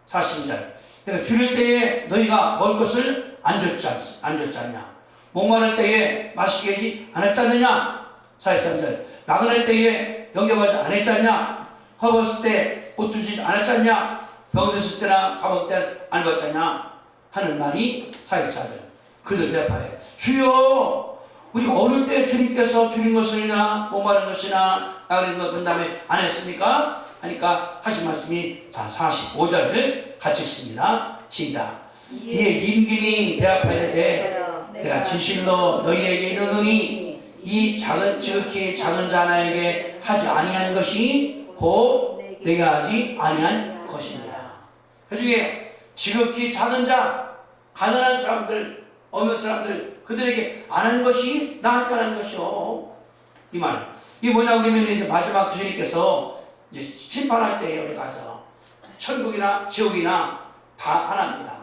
40절 내가 줄일 때에 너희가 먹을 것을 안 줬지 않냐. 목마를 때에 마시게 하지 않았지 않느냐. 43절 나그네 때에 영접하지 않았지 않냐. 허벗을 때 옷 주지 않았지 않냐. 병들었을 때나 감옥 때 안 받지 않냐 하는 말이 44절 그들 대답하여 주여 우리가 어느 때 주님께서 주린 것이나 목마른 것이나 나그네 것 본 다음에 안 했습니까? 하니까 하신 말씀이 자 45절을 같이 읽습니다. 시작 이에 임금이 대답하여되 내가 진실로 너희에게 이르노니 이 작은 지극히 작은 자 하나에게 하지 아니한 것이 곧 내가 하지 아니한 것이니라. 그 중에 지극히 작은 자 가난한 사람들 어느 사람들 그들에게 안 한 것이 나한테 하는 것이요. 이 말 이게 뭐냐 그러면 이제 마지막 주님께서 이제 심판할 때에 우리 가서 천국이나 지옥이나 다 하나입니다.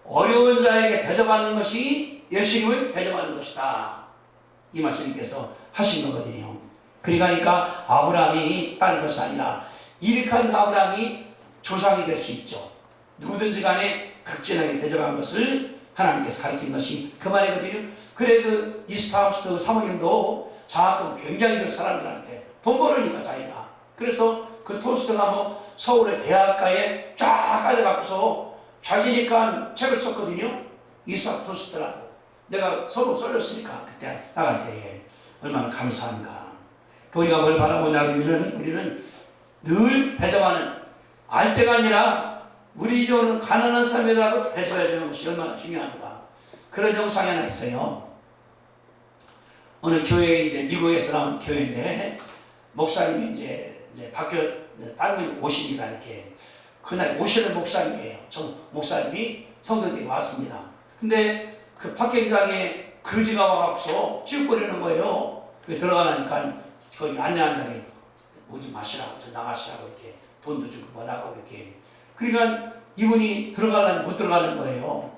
어려운 자에게 대접하는 것이 예수님을 대접하는 것이다. 이 말씀님께서 하신 거거든요. 그러니까 아브라함이 다른 것이 아니라 일익한 아브라함이 조상이 될 수 있죠. 누구든지 간에 극진하게 대접한 것을 하나님께서 가르친 것이 그 말이거든요. 그래 그 이스타함스터 사모님도 장학금 굉장히 그 사람들한테 돈 벌으니까 자기가 그래서 그 토스트가 뭐 서울의 대학가에 쫙 깔려갖고서 자기니까 책을 썼거든요. 이스타 토스트라고 내가 서로 쏠렸으니까 그때 나갈 때에 얼마나 감사한가. 우리가 뭘 바라보냐 하면은 우리는 늘 대접하는 알때가 아니라 우리 교는 가난한 사람에다가 대접해 주는 것이 얼마나 중요한가. 그런 영상이 하나 있어요. 어느 교회 이제 미국에서 나온 교회인데 목사님이 이제 바뀌어 다른 오십니다 이렇게 그날 오시는 목사님이에요. 저 목사님이 성도들이 왔습니다. 근데 그 파킹장에 거지가 와갖고 찌우거리는 거예요. 그게 들어가니까 거기 안내한다니 오지 마시라고 저 나가시라고 이렇게 돈도 주고 뭐라고 이렇게 그러니까 이분이 들어가려니 못 들어가는 거예요.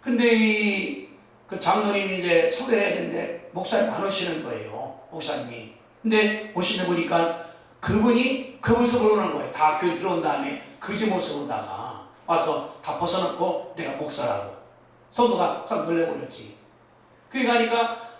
근데 그 장로님이 이제 소개를 해야 되는데 목사님 안 오시는 거예요. 목사님이. 근데 오시는 보니까 그분이 그 모습으로 오는 거예요. 다 교회 들어온 다음에 그지 모습으로다가 와서 다 벗어놓고 내가 목사라고. 성도가 싹 놀래버렸지. 그러니까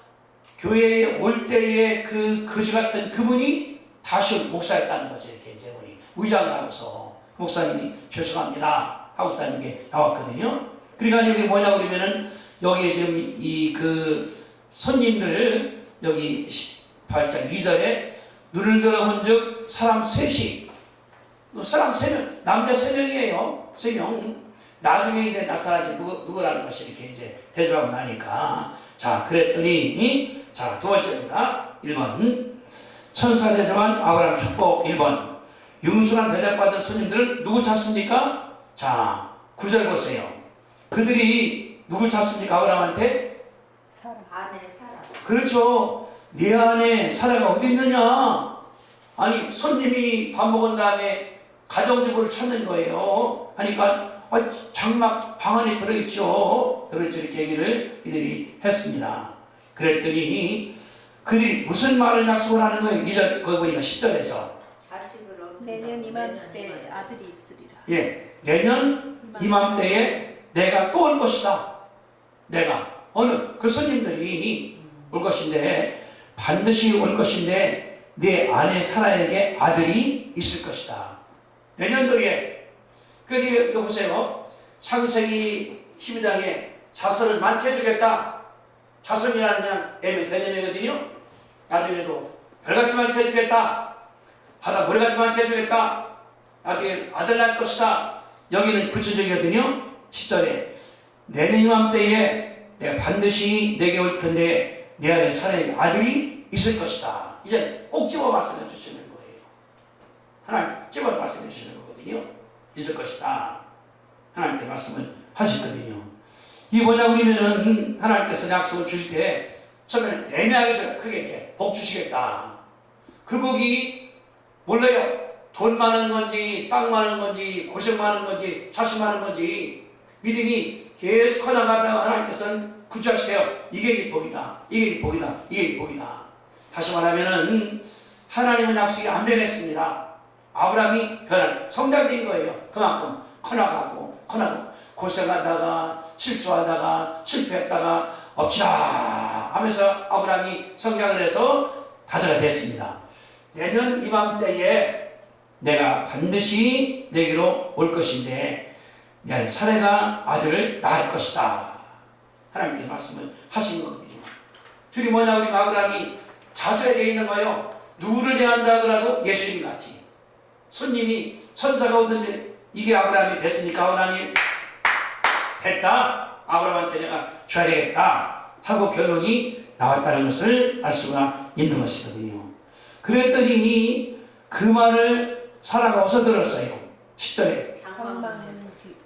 교회에 올 때에 그 거지 같은 그분이 다시 목사였다는 거죠. 이렇게 이제 우리 의장을 하고서 그 목사님이 죄송합니다 하고 있다는 게 나왔거든요. 그러니까 여기 뭐냐고 그러면은 여기 지금 이 그 손님들 여기 18장 2절에 눈을 들어본 즉 사람 셋이 사람 3명 남자 3명이에요. 3명 나중에 이제 나타나지 누구라는 것이 이렇게 이제 대접하고 나니까 자 그랬더니 자 두 번째입니다. 1번 천사 대접한 아브라함 축복 1번 융순한 대접받은 손님들은 누구 찾습니까? 자 9절 보세요. 그들이 누구 찾습니까? 아브라함한테? 안에 사람. 그렇죠. 네 안에 사라가 어디 있느냐? 아니 손님이 밥 먹은 다음에 가정주부를 찾는 거예요. 하니까 장막 방 안에 들어있죠. 이렇게 얘기를 이들이 했습니다. 그랬더니 그들이 무슨 말을 약속을 하는 거예요? 2절 거기 보니까 10절에서 자식을 얻고 내년 이맘때 아들이 있으리라. 예, 내년 이맘때에 내가 또 올 것이다. 내가 어느 그 손님들이 올 것인데 반드시 올 것인데 내 아내 사라에게 아들이 있을 것이다. 내년도에. 그러니 이거 보세요. 창세기 12장에 자손을 많게 해주겠다. 자손이라는 그냥 개념이거든요. 나중에도 별같이 많게 해주겠다. 바다 모래같이 많게 해주겠다. 나중에 아들 낳을 것이다. 여기는 구체적이거든요. 10절에 내년 이맘때에 내가 반드시 내게 올 텐데 내 안에 사라에게 아들이 있을 것이다. 이제 꼭 집어 말씀해 주시는 거예요. 하나님 집어 말씀해 주시는 거거든요. 있을 것이다. 하나님께 말씀을 하시거든요. 이게 뭐냐고 그러면은 하나님께서 약속을 줄 때 처음에는 애매하게 줘요. 크게 이렇게 복 주시겠다. 그 복이 몰라요. 돈 많은 건지 빵 많은 건지 고생 많은 건지 자식 많은 건지 믿음이 계속 커나가다가 하나님께서는 구주하시대요. 이게 네 복이다. 이게 네 복이다. 이게 네 복이다. 다시 말하면은 하나님은 약속이 안 변했습니다. 아브라함이 성장된 거예요. 그만큼 커나가고 고생하다가 실수하다가 실패했다가 엎치라 하면서 아브라함이 성장을 해서 다스가 됐습니다. 내년 이맘때에 내가 반드시 내게로 올 것인데 내 사례가 아들을 낳을 것이다. 하나님께서 말씀을 하신 거거든요. 둘이 뭐냐 우리 아브라함이 자세가 되어 있는 거예요. 누구를 대한다 하더라도 예수님 같이. 손님이 천사가 오든지 이게 아브라함이 됐으니까 아브라함이 됐다. 아브라함한테 내가 줘야 되겠다 하고 결론이 나왔다는 것을 알 수가 있는 것이거든요. 그랬더니 그 말을 사라가 어디서 들었어요? 10절에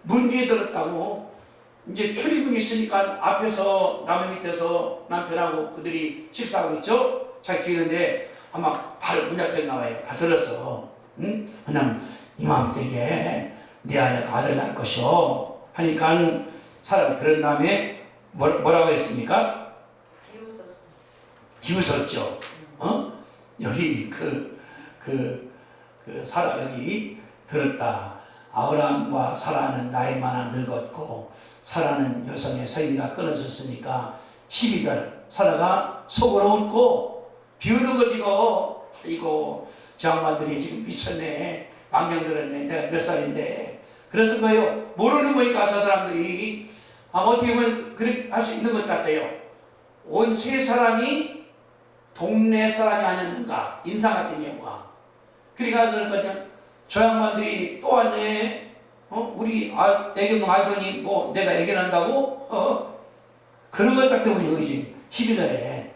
문 뒤에 들었다고. 이제 출입문이 있으니까 앞에서 나무 밑에서 남편하고 그들이 식사하고 있죠. 자기 뒤에 있는데 아마 바로 문 앞에 나와요. 다 들었어. 응? 그냥 이맘때에 내 아내가 아들 낳을 것이오 하니까 사람이 들은 다음에 뭐라고 했습니까? 비웃었죠. 여기 사라 여기 들었다. 아브라함과 사라는 나이 많아 늙었고 사라는 여성의 생리가 끊어졌으니까 12절 사라가 속으로 웃고 비우는 거지 이거 저 양반들이 지금 미쳤네. 망정 들었네. 내가 몇 살인데. 그래서 거예요. 모르는 거니까 저 사람들이 어떻게 보면 그렇게 할 수 있는 것 같아요. 온 세 사람이 동네 사람이 아니었는가. 인상 같은 경우가. 그러니까 그냥 저 양반들이 또 왔네. 우리 애견 알더니 뭐 내가 애견한다고? 그런 것 같아 보니 그지. 12절에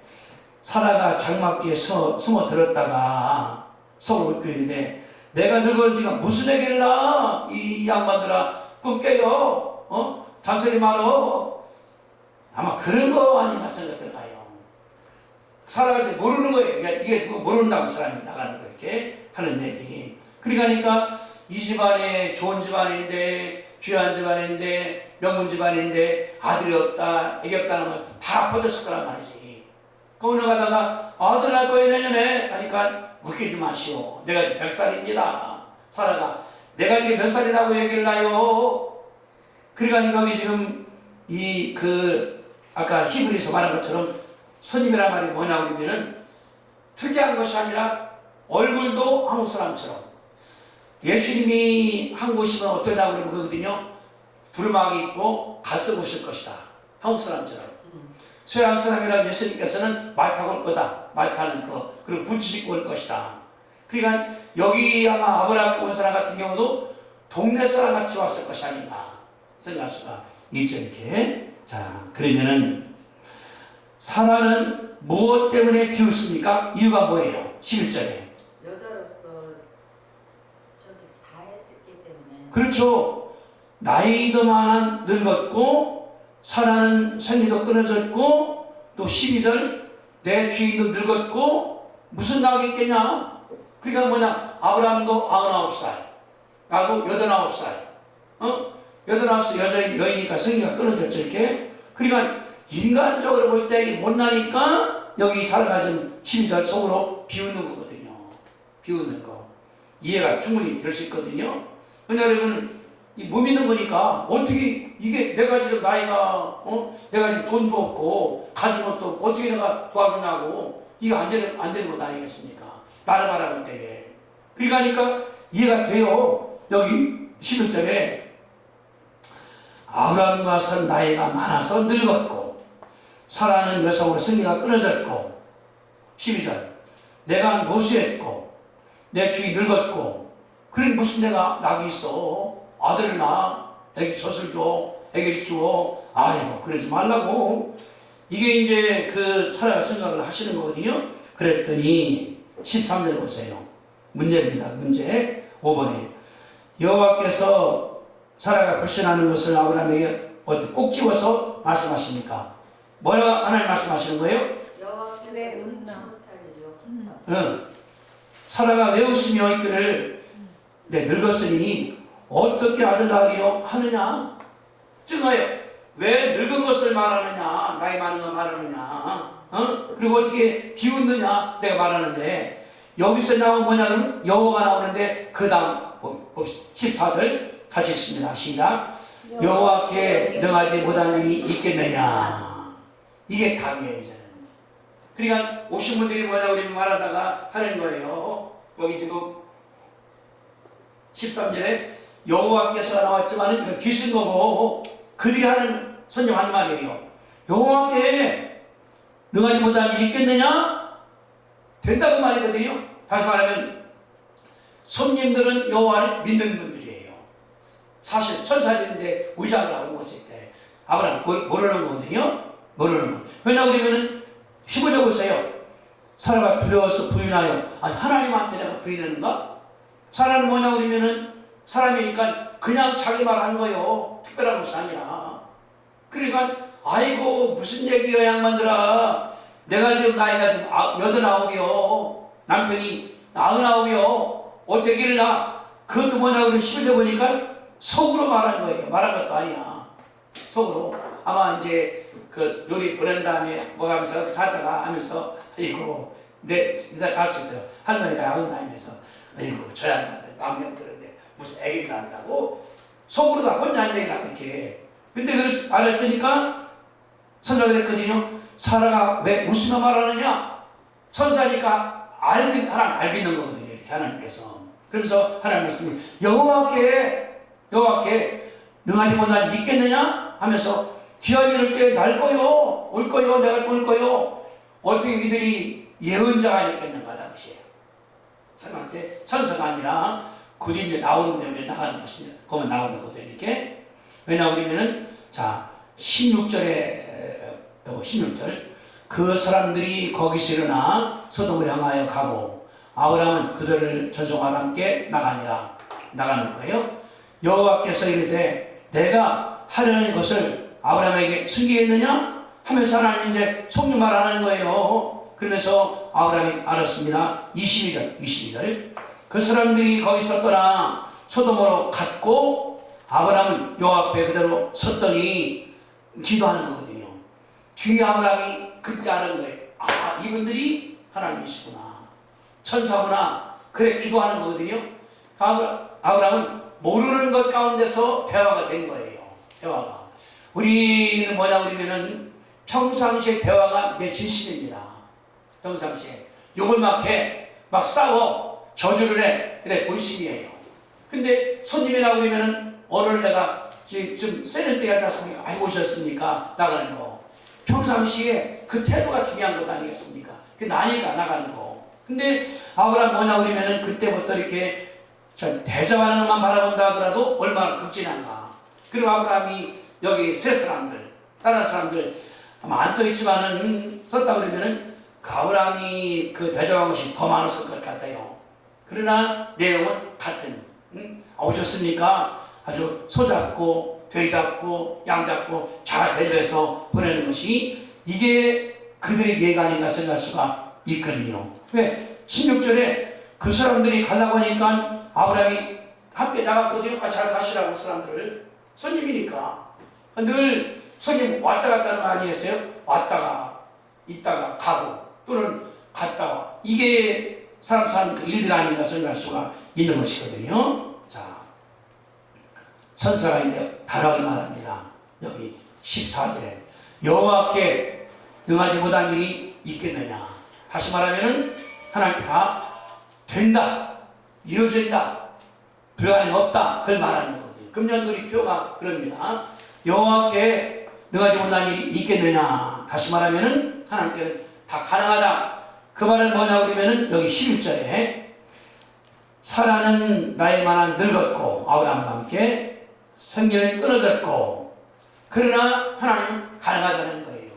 사라가 장막 뒤에 숨어 들었다가 속을 웃고 있는데 내가 늙어지니까 무슨 애견을 낳아? 이 양반들아 꿈 깨요. 잔소리 말어. 아마 그런 거 아닌가 생각들어가요. 사라가 이제 모르는 거예요. 이게 누구 모른다고 사람이 나가는 거 이렇게 하는 얘기. 그러니까 이 집안에 좋은 집안인데 귀한 집안인데 명문 집안인데 아들이 없다 애기 없다는 건 다 퍼졌을 거란 말이지. 그러고 가다가 아들 낳을 거예요 내년에 하니까 웃기지 마시오. 내가 100살입니다. 사라가 내가 지금 몇 살이라고 얘기를 나요. 그러니까 거기 지금 아까 히브리서 말한 것처럼 스님이란 말이 뭐냐고 그러면은 특이한 것이 아니라 얼굴도 한국 사람처럼 예수님이 한국 오시면 어떠냐고 그러면 그거거든요. 두루마기 입고 가스 보실 것이다. 한국 사람처럼. 서양 사람이라 예수님께서는 말 타고 올 거다. 말 타는 거. 그리고 부츠 짚고 올 것이다. 그러니까 여기 아마 아브라함 온 사람 같은 경우도 동네 사람 같이 왔을 것이 아닌가 생각할 수가 있죠. 이렇게. 자, 그러면은 사라는 무엇 때문에 비웃습니까? 이유가 뭐예요? 11절에. 여자로서 저기 다 했었기 때문에. 그렇죠. 나이도 많아 늙었고 사라는 생리도 끊어졌고 또 12절 내 주인도 늙었고 무슨 낙이 있겠냐. 그러니까 뭐냐 아브라함도 99살 나도 89살 89살 여인이니까 생리가 끊어졌죠. 이렇게. 그러니까 인간적으로 볼 때 못나니까 여기 살아가진 12절 속으로 비우는 거거든요. 비우는 거. 이해가 충분히 될 수 있거든요. 근데 여러분, 못 믿는 거니까 어떻게 이게 내가 지금 나이가 내가 지금 돈도 없고 가진 것도 없고 어떻게 내가 도와주냐고 이거 안 되는 것 아니겠습니까? 나를 바라볼 때에. 그러니까 이해가 돼요. 여기 11절에 아브라함과 선 나이가 많아서 늙었고 사라는 여성으로 승리가 끊어졌고 12절 내가 노쇠했고 내 주위 늙었고 그럼 무슨 내가 낙이 있어 아들을 낳아 애기 젖을 줘 애기를 키워 아이고 그러지 말라고 이게 이제 그 사라가 생각을 하시는 거거든요. 그랬더니 13절 보세요. 문제입니다. 문제 5번에 여호와께서 사라가 불신하는 것을 아브라함에게 어떻게 꼭 집어서 말씀하십니까? 뭐라 하나님 말씀하시는 거예요? 여호와께서 왜 눈치 웃나? 못할 일이요. 사라가 왜 웃으며 있기를 내 늙었으니 어떻게 아들 낳으려 하느냐? 증거예요. 왜 늙은 것을 말하느냐? 나이 많은 거 말하느냐? 그리고 어떻게 비웃느냐? 내가 말하는데 여기서 나온 뭐냐면 여호와가 나오는데 그 다음 14절 같이 읽습니다. 시작. 여호와께 능하지 못한 일이 있겠느냐? 이게 답이에요. 이제는. 그러니까 오신 분들이 뭐냐 우리 말하다가 하는 거예요. 여기 지금 13절에 여호와께서 나왔지만 그 귀신 거고 그들이 하는 손님 하는 말이에요. 여호와께 능하지 못한 일이 있겠느냐? 된다고 말이거든요. 다시 말하면 손님들은 여호와를 믿는 분들이에요. 사실 천사들인데 의장을 하고 어쩔 때 아브라함 모르는 거거든요. 모르는 거. 왜냐하면 그러면은 15절 보세요. 사라가 두려워서 부인하여 아니 하나님한테 내가 부인하는가? 사라는 뭐냐 그러면은 사람이니까 그냥 자기 말 하는 거예요. 특별한 것이 아니라. 그러니까 아이고 무슨 얘기야 양반들아. 내가 지금 나이가 지금 89이요. 남편이 99이요. 어떻게 일나? 그것도 뭐냐 그러면 15절 보니까 속으로 말한 거예요. 말한 것도 아니야. 속으로. 아마 이제 그 요리 보낸 다음에 뭐 하면서 자다가 하면서 아이고 내 알수 있어요. 할머니가 야근 다니면서 아이고 저 양반들 마음에 들었는데 무슨 애기를 낳는다고 속으로 다 혼자 한 얘기를 하고 이렇게. 근데 그걸 알았으니까 선사가 그랬거든요. 사라가 왜 웃으며 말하느냐? 천사니까 하나님 알고 있는 거거든요. 이렇게 하나님께서. 그러면서 하나님 말씀을 여호와께 능하지 못한 일이 있겠느냐? 하면서 귀한 이럴 때 날 거요. 올 거요. 내가 올 거요. 어떻게 이들이 예언자가 있겠는가 당시에. 생각할 때 천사가 아니라 그들이 이제 나오는 내용에 나가는 것이냐. 그러면 나오는 거거든요. 이렇게. 왜냐 그러면은 자 16절 그 사람들이 거기서 일어나 소돔을 향하여 가고 아브라함은 그들을 전송하러 함께 나가는 거예요. 여호와께서 이르되 내가 하려는 것을 아브라함에게 숨기겠느냐 하면서 하나님 이제 속는 말 하는 거예요. 그러면서 아브라함이 알았습니다. 22절 그 사람들이 거기서 떠나 소돔으로 갔고 아브라함은 여호와 앞에 그대로 섰더니 기도하는 거거든요. 뒤에 아브라함이 그때 아는 거예요. 아 이분들이 하나님이시구나. 천사구나. 그래 기도하는 거거든요. 아브라함은 모르는 것 가운데서 대화가 된 거예요. 대화가. 우리는 뭐냐 그러면은 평상시에 대화가 내 진심입니다. 평상시에 욕을 막 해. 막 싸워. 저주를 해. 그래 본심이에요. 근데 손님이라고 그러면은 오늘 내가 지금 세는 때가 잤습니까? 아이고 오셨습니까? 나가는 거. 평상시에 그 태도가 중요한 것 아니겠습니까? 그 나니까 나가는 거. 근데 아브라함 뭐냐 그러면은 그때부터 이렇게 대자하는 것만 바라본다 하더라도 얼마나 극진한가. 그리고 아브라함이 여기 세 사람들, 다른 사람들 아마 안 써있지만은 썼다 그러면은 그 아브라함이 그 대자한 것이 더 많았을 것 같아요. 그러나 내용은 같은. 오셨습니까? 아주 소 잡고 돼지 잡고 양 잡고 잘 배려해서 보내는 것이 이게 그들의 예가 아닌가 생각할 수가 있거든요. 왜? 16절에 그 사람들이 가려고 하니까 아브라함이 함께 나갔거든요. 잘 가시라고 사람들을. 손님이니까. 늘 손님 왔다 갔다는 거 아니겠어요? 왔다가 있다가 가고 또는 갔다가 이게 사람 사는 그 일들 아닌가 생각할 수가 있는 것이거든요. 자, 선사가 이제 다르게 말합니다. 여기 14절에 여호와께 능하지 못한 일이 있겠느냐. 다시 말하면은 하나님께 다 된다, 이루어진다, 불가능이 없다, 그걸 말하는 거거든요. 금년도리표가 그럽니다. 여호와께 능하지 못한 일이 있겠느냐. 다시 말하면은 하나님께 다 가능하다. 그 말은 뭐냐 그러면은 여기 11절에 사라는 나이 만한 늙었고 아브라함과 함께 생년이 끊어졌고 그러나 하나님은 가능하다는 거예요.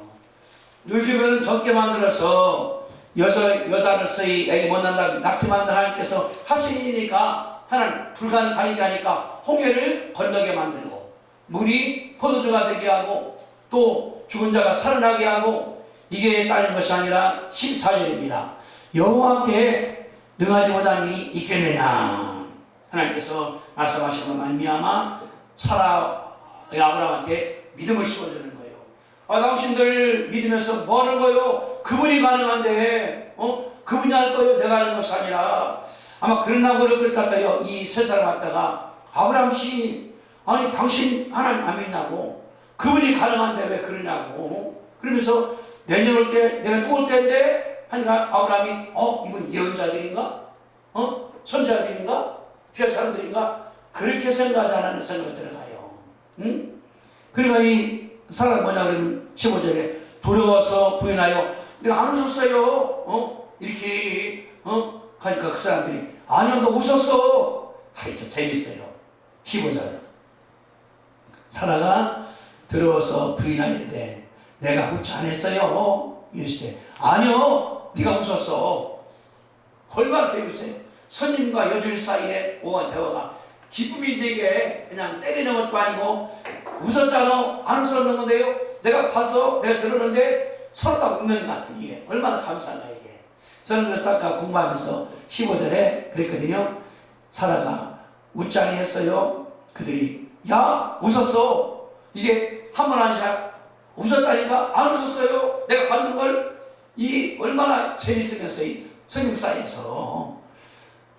늙으면 적게 만들어서 여자로서의 애기 못 난다 낳게 만든 하나님께서 하시니까 하나님 불가능 가리게 하니까 홍해를 건너게 만들고 물이 포도주가 되게 하고 또 죽은 자가 살아나게 하고 이게 따른 것이 아니라 14절입니다. 여호와께 능하지 못한 일이 있겠느냐. 하나님께서 말씀하시는 것 말미암아 사라의 아브라함한테 믿음을 심어주는 거예요. 당신들 믿으면서 뭐 하는 거예요? 그분이 가능한데 그분이 할 거예요. 내가 하는 것이 아니라. 아마 그러려고 그럴 것 같아요. 이 세 사람 왔다가 아브라함 씨 아니 당신 하나님 안 믿냐고 그분이 가능한데 왜 그러냐고 그러면서 내년 올 때 내가 또 올 때인데 하니까 아브라함이 이분 예언자들인가? 선지자들인가? 귀한 사람들인가? 그렇게 생각하지 않는 생각이 들어가요. 응? 그러니까 이 사람 뭐냐 그러면 15절에 두려워서 부인하여 내가 안 웃었어요. 이렇게 하니까 그 사람들이 아니야 너 웃었어. 참 재밌어요. 15절 사라가 두려워서 부인하였는데 내가 웃지 않았어요. 이러시되 아니요 네가 웃었어. 얼마나 재밌어요. 손님과 여주인 사이에 오간 대화가 기쁨이지 이게 그냥 때리는 것도 아니고 웃었잖아. 안 웃었는 건데요. 내가 봤어. 내가 들었는데 서로 다 웃는 것 같은 이게 얼마나 감사한가 이게. 저는 그래서 아까 공부하면서 15절에 그랬거든요. 사라가 웃지 아니했어요. 그들이 야 웃었어. 이게 한 번 아니야. 웃었다니까 안 웃었어요. 내가 받는 걸 이 얼마나 재밌으면서 이 성경 사이에서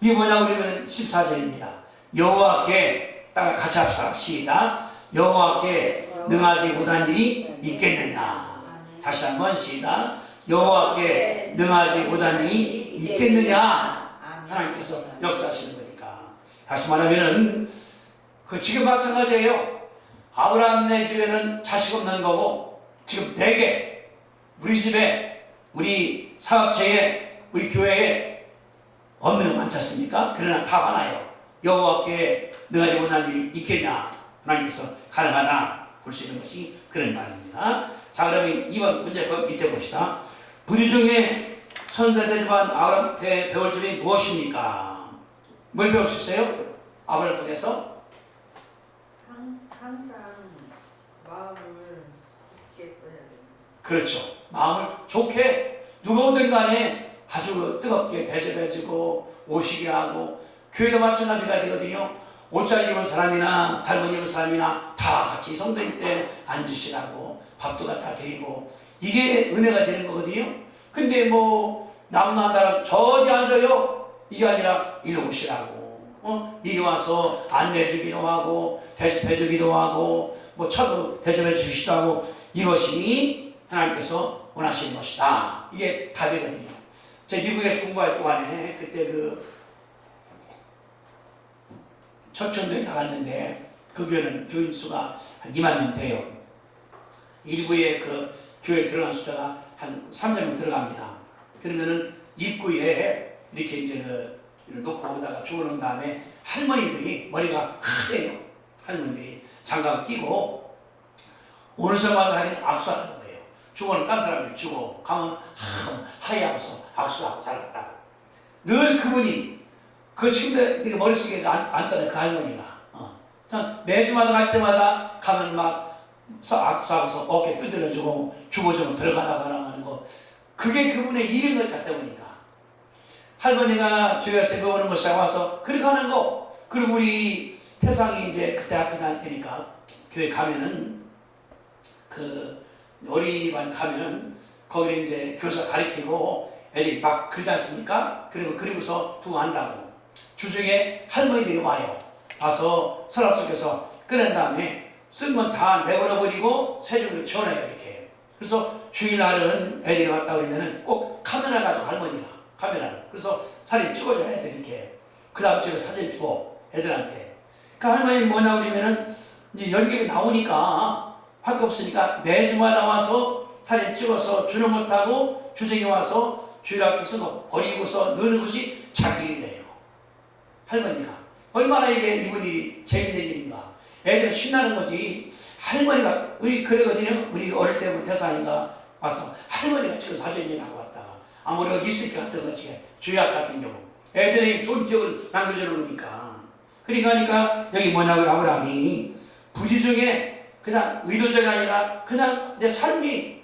이게 뭐냐고 그러면 14절입니다. 여호와께 딱 같이 합시다. 시작. 여호와께 능하지 못한 일이 있겠느냐. 다시 한번 시작. 여호와께 능하지 못한 일이 있겠느냐. 하나님께서 역사하시는 거니까. 다시 말하면은 그 지금 마찬가지예요. 아브라함네 집에는 자식 없는 거고 지금 내게 우리 집에 우리 사업체에 우리 교회에 없는 거 많지 않습니까? 그러나 다 하나요. 여호와께 능하지 못한 일이 있겠냐. 하나님께서 가능하다 볼 수 있는 것이 그런 말입니다. 자 그러면 이번 문제 그 밑에 봅시다. 부류 중에 천사대주반 아브라함한테 배울 점이 무엇입니까? 뭘 배울 수 있어요? 아브라함 통해서 항상 마음을 굳게 써야 돼요. 그렇죠. 마음을 좋게 누가 오든 간에 아주 뜨겁게 배제해주고 오시게 하고 교회도 마찬가지가 되거든요. 옷 잘 입은 사람이나 잘못 입은 사람이나 다 같이 성도님 때 앉으시라고 밥도 갖다 드리고 이게 은혜가 되는 거거든요. 근데 뭐 남나다라 저기 앉아요. 이게 아니라 이리 오시라고 미리 와서 안내해 주기도 하고 대접해 주기도 하고 뭐 차도 대접해 주시기도 하고 이것이 하나님께서 원하시는 것이다. 이게 답이거든요. 제가 미국에서 공부할 동안에 그때 그 초천도에 나갔는데 그 교회는 교인 수가 한 2만 명 돼요. 일부에 그 교회에 들어간 숫자가 한 300명 들어갑니다. 그러면은 입구에 이렇게 이제 그 놓고 거기다가 주워놓은 다음에 할머니들이 머리가 하대요. 할머니들이 장갑을 끼고 오늘 생활을 하긴 악수하는 거예요. 주머니 깐 사람이 주고 가면 하얘하면서 악수하고 살았다. 늘 그분이 그 침대 머릿속에 안 떠요. 그 할머니가 매주마다 갈 때마다 가면 막 악수하면서 어깨 두드려주고 주보주고 들어가라고 하는 거 그게 그분의 일인 것 같다 보니까 할머니가 교회에서 배우는 것이 와서 그렇게 하는 거. 그리고 우리 태상이 이제 그때 학교 다닐 때니까 교회 가면은 그 어린이반 가면은 거기에 이제 교사 가르치고 애들이 막 그리지 않습니까? 그리고 그리고서 두고 한다고. 주중에 할머니들이 와요. 와서 서랍 속에서 꺼낸 다음에 쓴 건 다 내버려버리고 세종으로 전해요, 이렇게. 그래서 주일날은 애들이 왔다 그러면은 꼭 카메라 가지고 할머니가 카메라를. 그래서 사진 찍어줘야 애들 이렇게. 그 다음 찍어 사진 주어 애들한테. 그 할머니는 뭐냐 그러면은 이제 연결이 나오니까 할 거 없으니까 매주마다 와서 사진 찍어서 주는 것하고 주정이 와서 주일학교에서 버리고서 넣는 것이 자기 일이에요. 할머니가. 얼마나 이게 이분이 재밌는 일인가. 애들은 신나는 거지. 할머니가, 우리 그러거든요. 우리 어릴 때부터 대사인가 와서 할머니가 찍은 사진이 나고 왔다가 아무리 이스키 같은 거지. 주약 같은 경우. 애들이 좋은 기억을 남겨줘 놓으니까. 그러니까 여기 뭐냐고 아브라함이 부지 중에 그냥 의도자가 아니라 그냥 내 삶이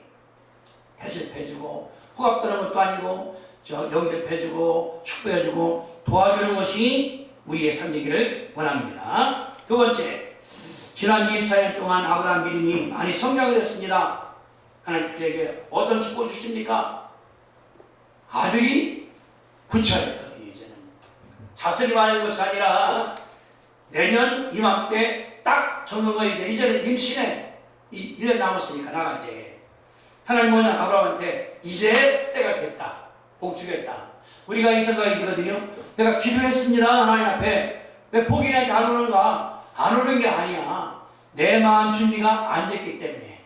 대접해주고 호갑되는 것도 아니고 영접해주고 축복해주고 도와주는 것이 우리의 삶이기를 원합니다. 두 번째, 지난 24년 동안 아브라함 믿음이 많이 성장을 했습니다. 하나님께 어떤 축복을 주십니까? 아들이 구체화됐거든요. 이제는 자선이 많은 것이 아니라 내년 이맘때 딱 정한 거 이제는 임신에 1년 남았으니까 나갈 때 하나님 뭐냐 아브라함한테 이제 때가 됐다. 복 주겠다. 우리가 이 생각이 들거든요. 내가 기도했습니다. 하나님 앞에 왜 복이 나한테 안 오는가? 안 오는 게 아니야. 내 마음 준비가 안 됐기 때문에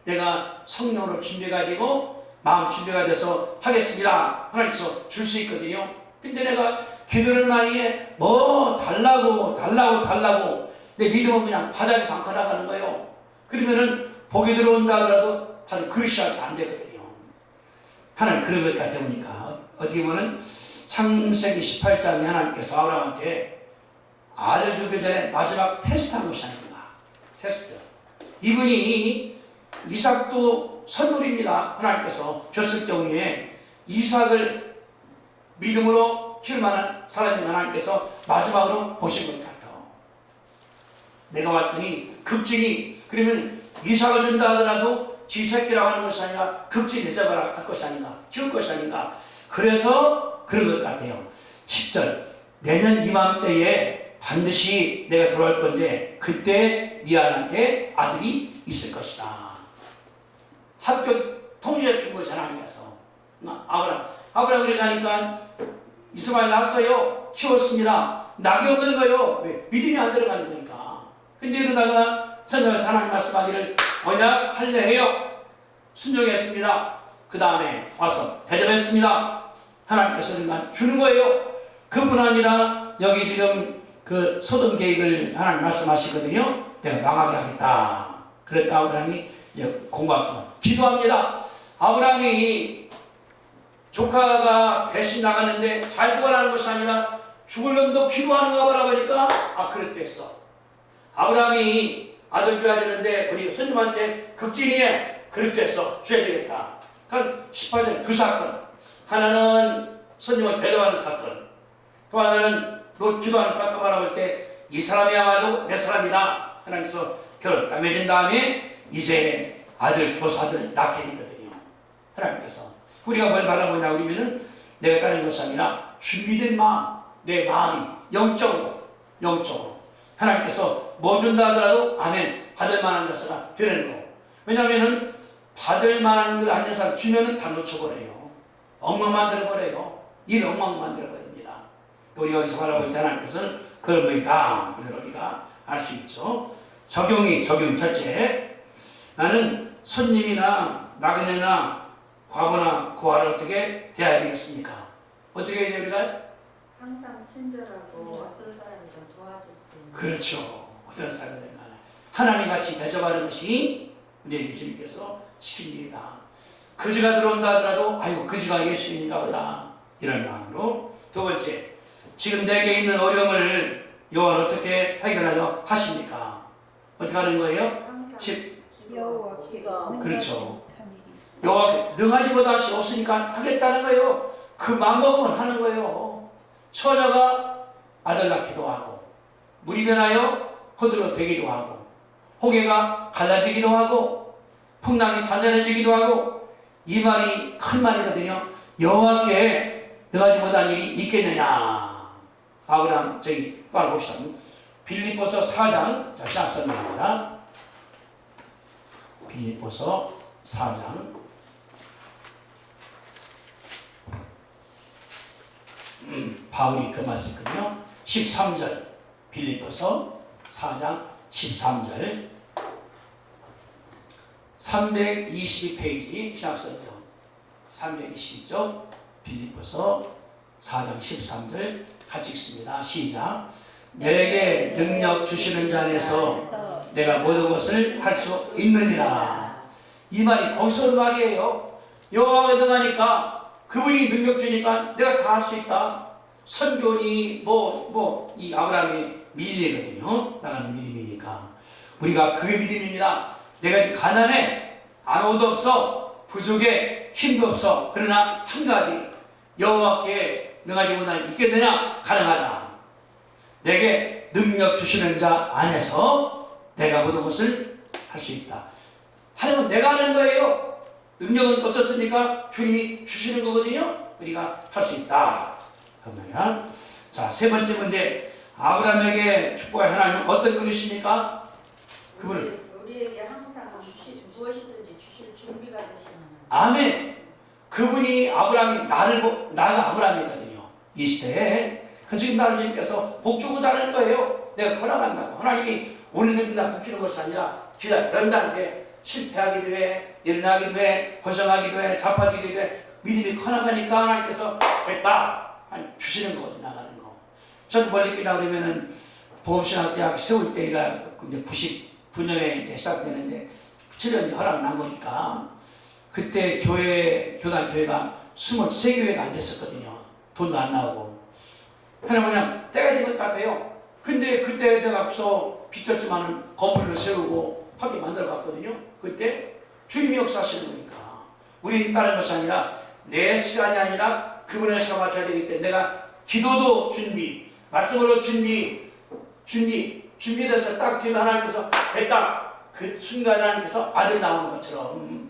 내가 성령으로 준비가 되고 마음 준비가 돼서 하겠습니다. 하나님께서 줄 수 있거든요. 근데 내가 기도를 많이 해. 뭐 달라고 내 믿음은 그냥 바닥에서 안 커나가는 거예요. 그러면은 복이 들어온다 하더라도 아주 그릇이 안 되거든요. 하나님 그런 것 같아 보니까 어떻게 보면 창세기 18장에 하나님께서 아브라함한테 아들 주기 전에 마지막 테스트한 것이 아닌가. 테스트. 이분이 이삭도 선물입니다. 하나님께서 줬을 경우에 이삭을 믿음으로 키울 만한 사람인 하나님께서 마지막으로 보신 것 같아요. 내가 왔더니 극진이 그러면 이삭을 준다 하더라도 지 새끼라고 하는 것이 아니라 극진 대접을 할 것이 아닌가 키울 것이 아닌가. 그래서 그런 것 같아요. 10절 내년 이맘때에 반드시 내가 돌아올 건데 그때 네 아들한테 아들이 있을 것이다. 합격 통지해 준 것이 하나님께서. 아브라함 그래 가니까 이스마엘 낳았어요. 키웠습니다. 낙이 없는 거예요. 왜? 믿음이 안 들어가는 거니까. 근데 이러다가 선생님께서 하나님 말씀하기를 언약할래 해요. 순종했습니다. 그 다음에 와서 대접했습니다. 하나님께서 주는 거예요. 그뿐 아니라 여기 지금 그 소돔 계획을 하나님 말씀하시거든요. 내가 망하게 하겠다. 그랬다 아브라함이 이제 공부하고 기도합니다. 아브라함이 조카가 배신 나갔는데 잘 죽어라는 것이 아니라 죽을 놈도 기도하는가 보라 보니까 그랬댔어. 아브라함이 아들 줘야 되는데 우리 손님한테 극진이에 그랬댔어. 줘야 되겠다. 그러니까 18절 두 사건. 하나는 손님을 대접하는 사건. 또 하나는 기도하는 사건 말할 때 이 사람이야말로 내 사람이다. 하나님께서 결혼 딱 맺은 다음에 이제 아들 조사들 낳게 되거든요. 하나님께서 우리가 뭘 바라보냐 그러면은 내가 따르는 것이 아니라 준비된 마음, 내 마음이 영적으로 하나님께서 뭐 준다 하더라도 아멘 받을 만한 자세가 되는 거. 왜냐하면은 받을 만한 것 아닌 사람 주면은 다 놓쳐버려요. 엉망 만들어버려요. 일 엉망 만들어버립니다. 우리가 여기서 바라볼 때 하나님께서는 그런 거이다. 이걸 우리가 알 수 있죠. 적용 첫째. 나는 손님이나 나그네나 과거나 고아를 어떻게 대해야 되겠습니까? 어떻게 해야 돼요, 우리가? 항상 친절하고 어떤 사람이든 도와줄 수 있는. 그렇죠. 어떤 사람이든 간에 하나님 같이 대접하는 것이 우리 예수님께서 시킨 일이다. 거지가 들어온다 하더라도 아이고 거지가 예수님인가 보다 이런 마음으로. 두 번째, 지금 내게 있는 어려움을 여호와는 어떻게 해결하려 하십니까? 어떻게 하는 거예요? 항상 여호와께 그렇죠. 못한 일이 있어. 여호와께 능하지 못하시 없으니까 하겠다는 거예요. 그 마음 먹으면 하는 거예요. 처녀가 아들 낳기도 하고 물이 변하여 포도로 되기도 하고 호개가 갈라지기도 하고 풍랑이 잔잔해지기도 하고 이 말이 큰 말이거든요. 여호와께 능하지 못한 일이 있겠느냐. 아브라함 저기 따라 봅시다. 빌립보서 4장 자 시작 설명합니다. 빌립보서 4장 바울이 그 말씀이거든요. 13절 빌립보서 4장 13절 322페이지 시작 설명 322쪽 빌립보서 4장 13절 같이 읽습니다. 시작. 내게 능력 주시는 자 안에서 내가 모든 것을 할 수 있느니라. 이 말이 거기서 말이에요. 여호와가 능하니까 그분이 능력 주니까 내가 다 할 수 있다. 선교니 이 아브라함의 믿음이거든요. 나가는 믿음이니까 우리가 그게 믿음입니다. 내가 지금 가난해 아무도 없어 부족해 힘도 없어. 그러나 한 가지 여호와께 능하지 못하니 있겠느냐? 가능하다. 내게 능력 주시는 자 안에서 내가 모든 것을 할 수 있다. 하는 건 내가 하는 거예요. 능력은 어떻습니까? 주님이 주시는 거거든요. 우리가 할 수 있다. 그 말이야. 자, 세 번째 문제. 아브라함에게 축복의 하나님은 어떤 분이십니까? 그분을 우리에게 항상 무엇이든지 주실 준비가 되시는 아멘. 그분이 아브라함이 나가 아브라함이거든요. 이 시대에. 그 지금 나를 주님께서 복 주고 자라는 거예요. 내가 허락한다고. 하나님이 오늘 날 복 주는 것이 아니라 연단돼 실패하기도 해, 일어나기도 해, 고생하기도 해, 자빠지기도 해. 믿음이 커나가니까 하나님께서 됐다. 주시는 거거든, 나가는 거. 저는 멀리 끼다 그러면은 보험신학대학 세울 때가 이제 99년에 이제 시작되는데 7년 허락 난 거니까 그때 교단 교회가 23교회가 안 됐었거든요. 돈도 안 나오고. 하나님 때가 된 것 같아요. 근데 그때 내가 앞서 빚졌지만은 건물을 세우고 학교 만들어 갔거든요. 그때 주님이 역사하시는 거니까. 우리는 다른 것이 아니라 내 시간이 아니라 그분의 시간 맞춰야 되기 때문에 내가 기도도 준비, 말씀으로 준비돼서 딱 되면 하나님께서 됐다. 그 순간에 하나님께서 아들 나오는 것처럼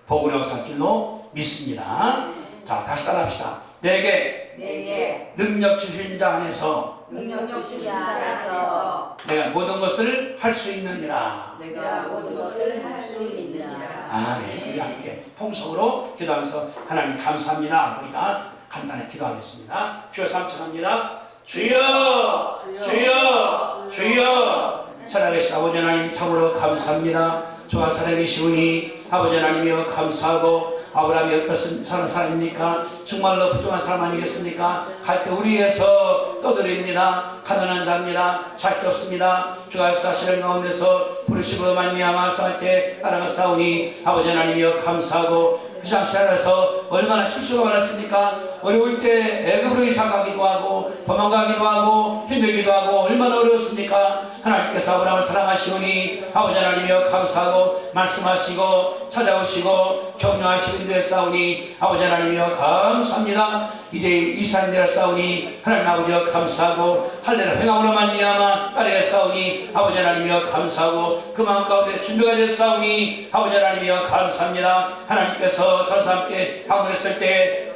복을 역사할 줄로 믿습니다. 자, 다시 따라합시다. 내게 능력 주신 자 안에서 능력 주신 자 안에서 내가 모든 것을 할 수 있느니라. 내가 모든 것을 할 수 있느니라. 아멘. 우리 함께 통성으로 기도하면서 하나님 감사합니다. 우리가 간단히 기도하겠습니다. 주여 삼창합니다. 주여, 주여, 주여. 살아계신 아버지 하나님 참으로 감사합니다. 주와 살아계시오니 아버지 하나님이여 감사하고 아브라함이 어떤 사람입니까? 정말로 부족한 사람 아니겠습니까? 갈 때 우리에서 떠들입니다. 가난한 자입니다. 잘 데 없습니다. 주가 역사하시는 가운데서 부르시고 말미암아 싸울 때 따라가 싸우니 아버지 하나님이여 감사하고 그 당시 안에서 얼마나 실수가 많았습니까? 어려울 때 애굽으로 이사가기도 하고 도망가기도 하고 힘들기도 하고 얼마나 어려웠습니까? 하나님께서 아브라함을 사랑하시오니 아버지 하나님이여 감사하고 말씀하시고 찾아오시고 격려하시고 인도에 싸우니 아버지 하나님이여 감사합니다. 이제 이산되어 싸우니 하나님 아버지여 감사하고 할례를 행함으로 말미암아 딸에 싸우니 아버지 하나님이여 감사하고 그 마음 가운데 준비가 되어 싸우니 아버지 하나님이여 감사합니다. 하나님께서 전사 함께 방문했을 때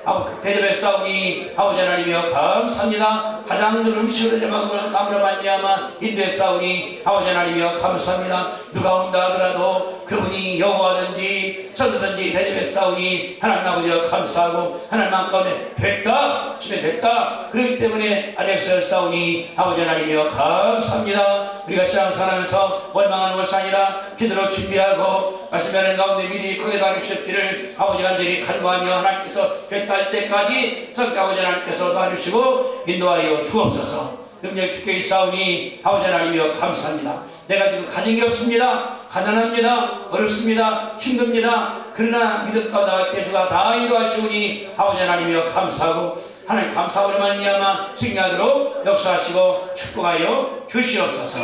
배접에 싸우니 아버지 하나님이여 감사합니다. 가장 좋은 음식을 제방으로 말미암아 인도에 싸우니 아버지 하나님이여 감사합니다. 누가 온다 하더라도 그분이 여호와든지 저든지 배접에 싸우니 하나님 아버지여 감사하고 하나님 마음 가운데 됐다 집에 됐다 그렇기 때문에 아렉스를 싸우니 아버지 하나님이여 감사합니다. 우리가 신앙생활하면서 원망하는 것이 아니라 기도로 준비하고 말씀하는 가운데 미리 크게 다루셨기를 아버지 간절히 간구하며 하나님께서 됐다 할 때까지 성령 아버지 하나님께서 도와주시고 인도하여 주옵소서. 능력 주께 있사오니 아버지 하나님이여 감사합니다. 내가 지금 가진 게 없습니다. 가난합니다. 어렵습니다. 힘듭니다. 그러나 믿음 가운데 나갈 때 주가 다 인도하시오니 아버지 하나님이여 감사하고 하나님 감사함으로 말미암아 승리하도록 역사하시고 축복하여 주시옵소서.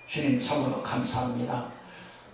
주님 참으로 감사합니다.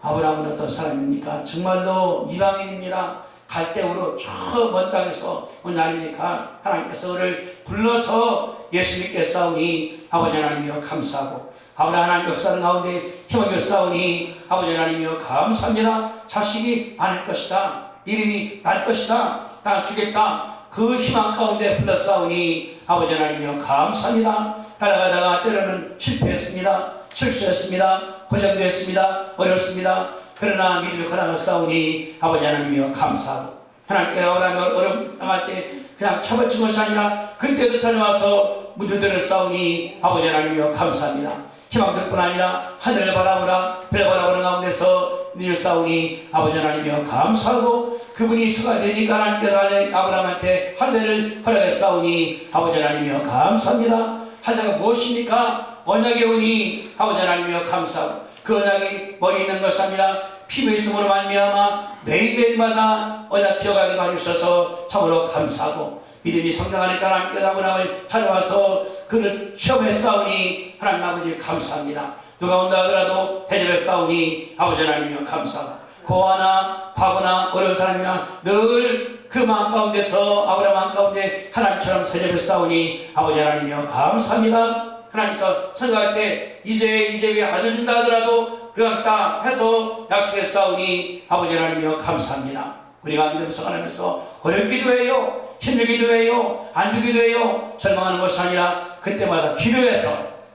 아브라함은 어떤 사람입니까? 정말로 이방인입니다. 갈대우로 저 먼 땅에서 온 아닙니까? 하나님께서 그를 불러서 예수 믿게 싸우니 아버지 하나님이여 감사하고 아브라함 하나님 역사는 가운데 희망을 싸우니 아버지 하나님이여 감사합니다. 자식이 많을 것이다. 이름이 날 것이다. 나 주겠다. 그 희망 가운데 불러싸우니 아버지 하나님이여 감사합니다. 따라가다가 때로는 실패했습니다. 실수했습니다. 고생도 했습니다. 어렵습니다. 그러나 믿음을 걸어가 싸우니 아버지 하나님이여 감사하고 하나님께 어려움 당할 때 그냥 차버친 것이 아니라 그때도 찾아와서 문제들을 싸우니 아버지 하나님이여 감사합니다. 희망들뿐 아니라 하늘을 바라보라 별 바라보는 가운데서 늘 싸우니 아버지 하나님이여 감사하고 그분이 수가 되니까 하나님께서 아브라함한테 할례를 허락해 싸우니 아버지 하나님이여 감사합니다. 할례가 무엇입니까? 언약의 은이 아버지 하나님이여 감사하고 그 언약이 머리에 있는 것이 아니라 피부에 있음으로 말미암아 매일매일마다 언약 기억하게 해주셔서 참으로 감사하고 믿음이 성장하니까 하나님께서 아브라함을 찾아와서 그를 시험에 싸우니 하나님 아버지 감사합니다. 누가 온다 하더라도 대접에 싸우니 아버지 하나님이여 감사하고 고아나 과거나 어려운 사람이나 늘 그 마음 가운데서 아브라함 마음 가운데 하나님처럼 대접에 싸우니 아버지 하나님이여 감사합니다. 하나님께서 생각할 때 이제 왜 아들 준다 하더라도 그러다 해서 약속에 싸우니 아버지 하나님이여 감사합니다. 우리가 믿음 생활하면서 어렵기도 해요. 힘들기도 해요. 안 되기도 해요. 절망하는 것이 아니라 그때마다 기도해서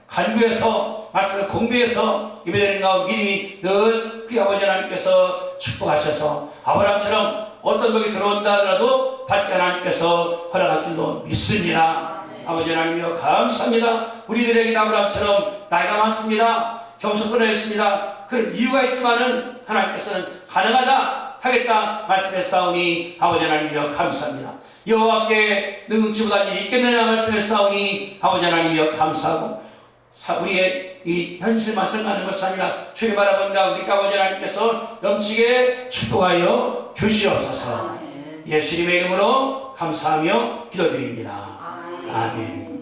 간구해서 말씀을 공부해서 예배드리는 가운데 믿음이 늘 그 아버지 하나님께서 축복하셔서 아브라함처럼 어떤 것이 들어온다 하더라도 받게 하나님께서 허락할 줄로 믿습니다. 아버지 하나님이여 감사합니다. 우리들에게 아브라함처럼 나이가 많습니다. 경수권에 있습니다. 그런 이유가 있지만은 하나님께서는 가능하다 하겠다 말씀했사오니 아버지 하나님이여 감사합니다. 여호와께 능치 못한 일이 있겠느냐 말씀했사오니 아버지 하나님이여 감사하고 우리의 이 현실만 생각하는 것이 아니라 주님 바라본다 우리 아버지 하나님께서 넘치게 축복하여 주시옵소서. 예수님의 이름으로 감사하며 기도드립니다. 아멘.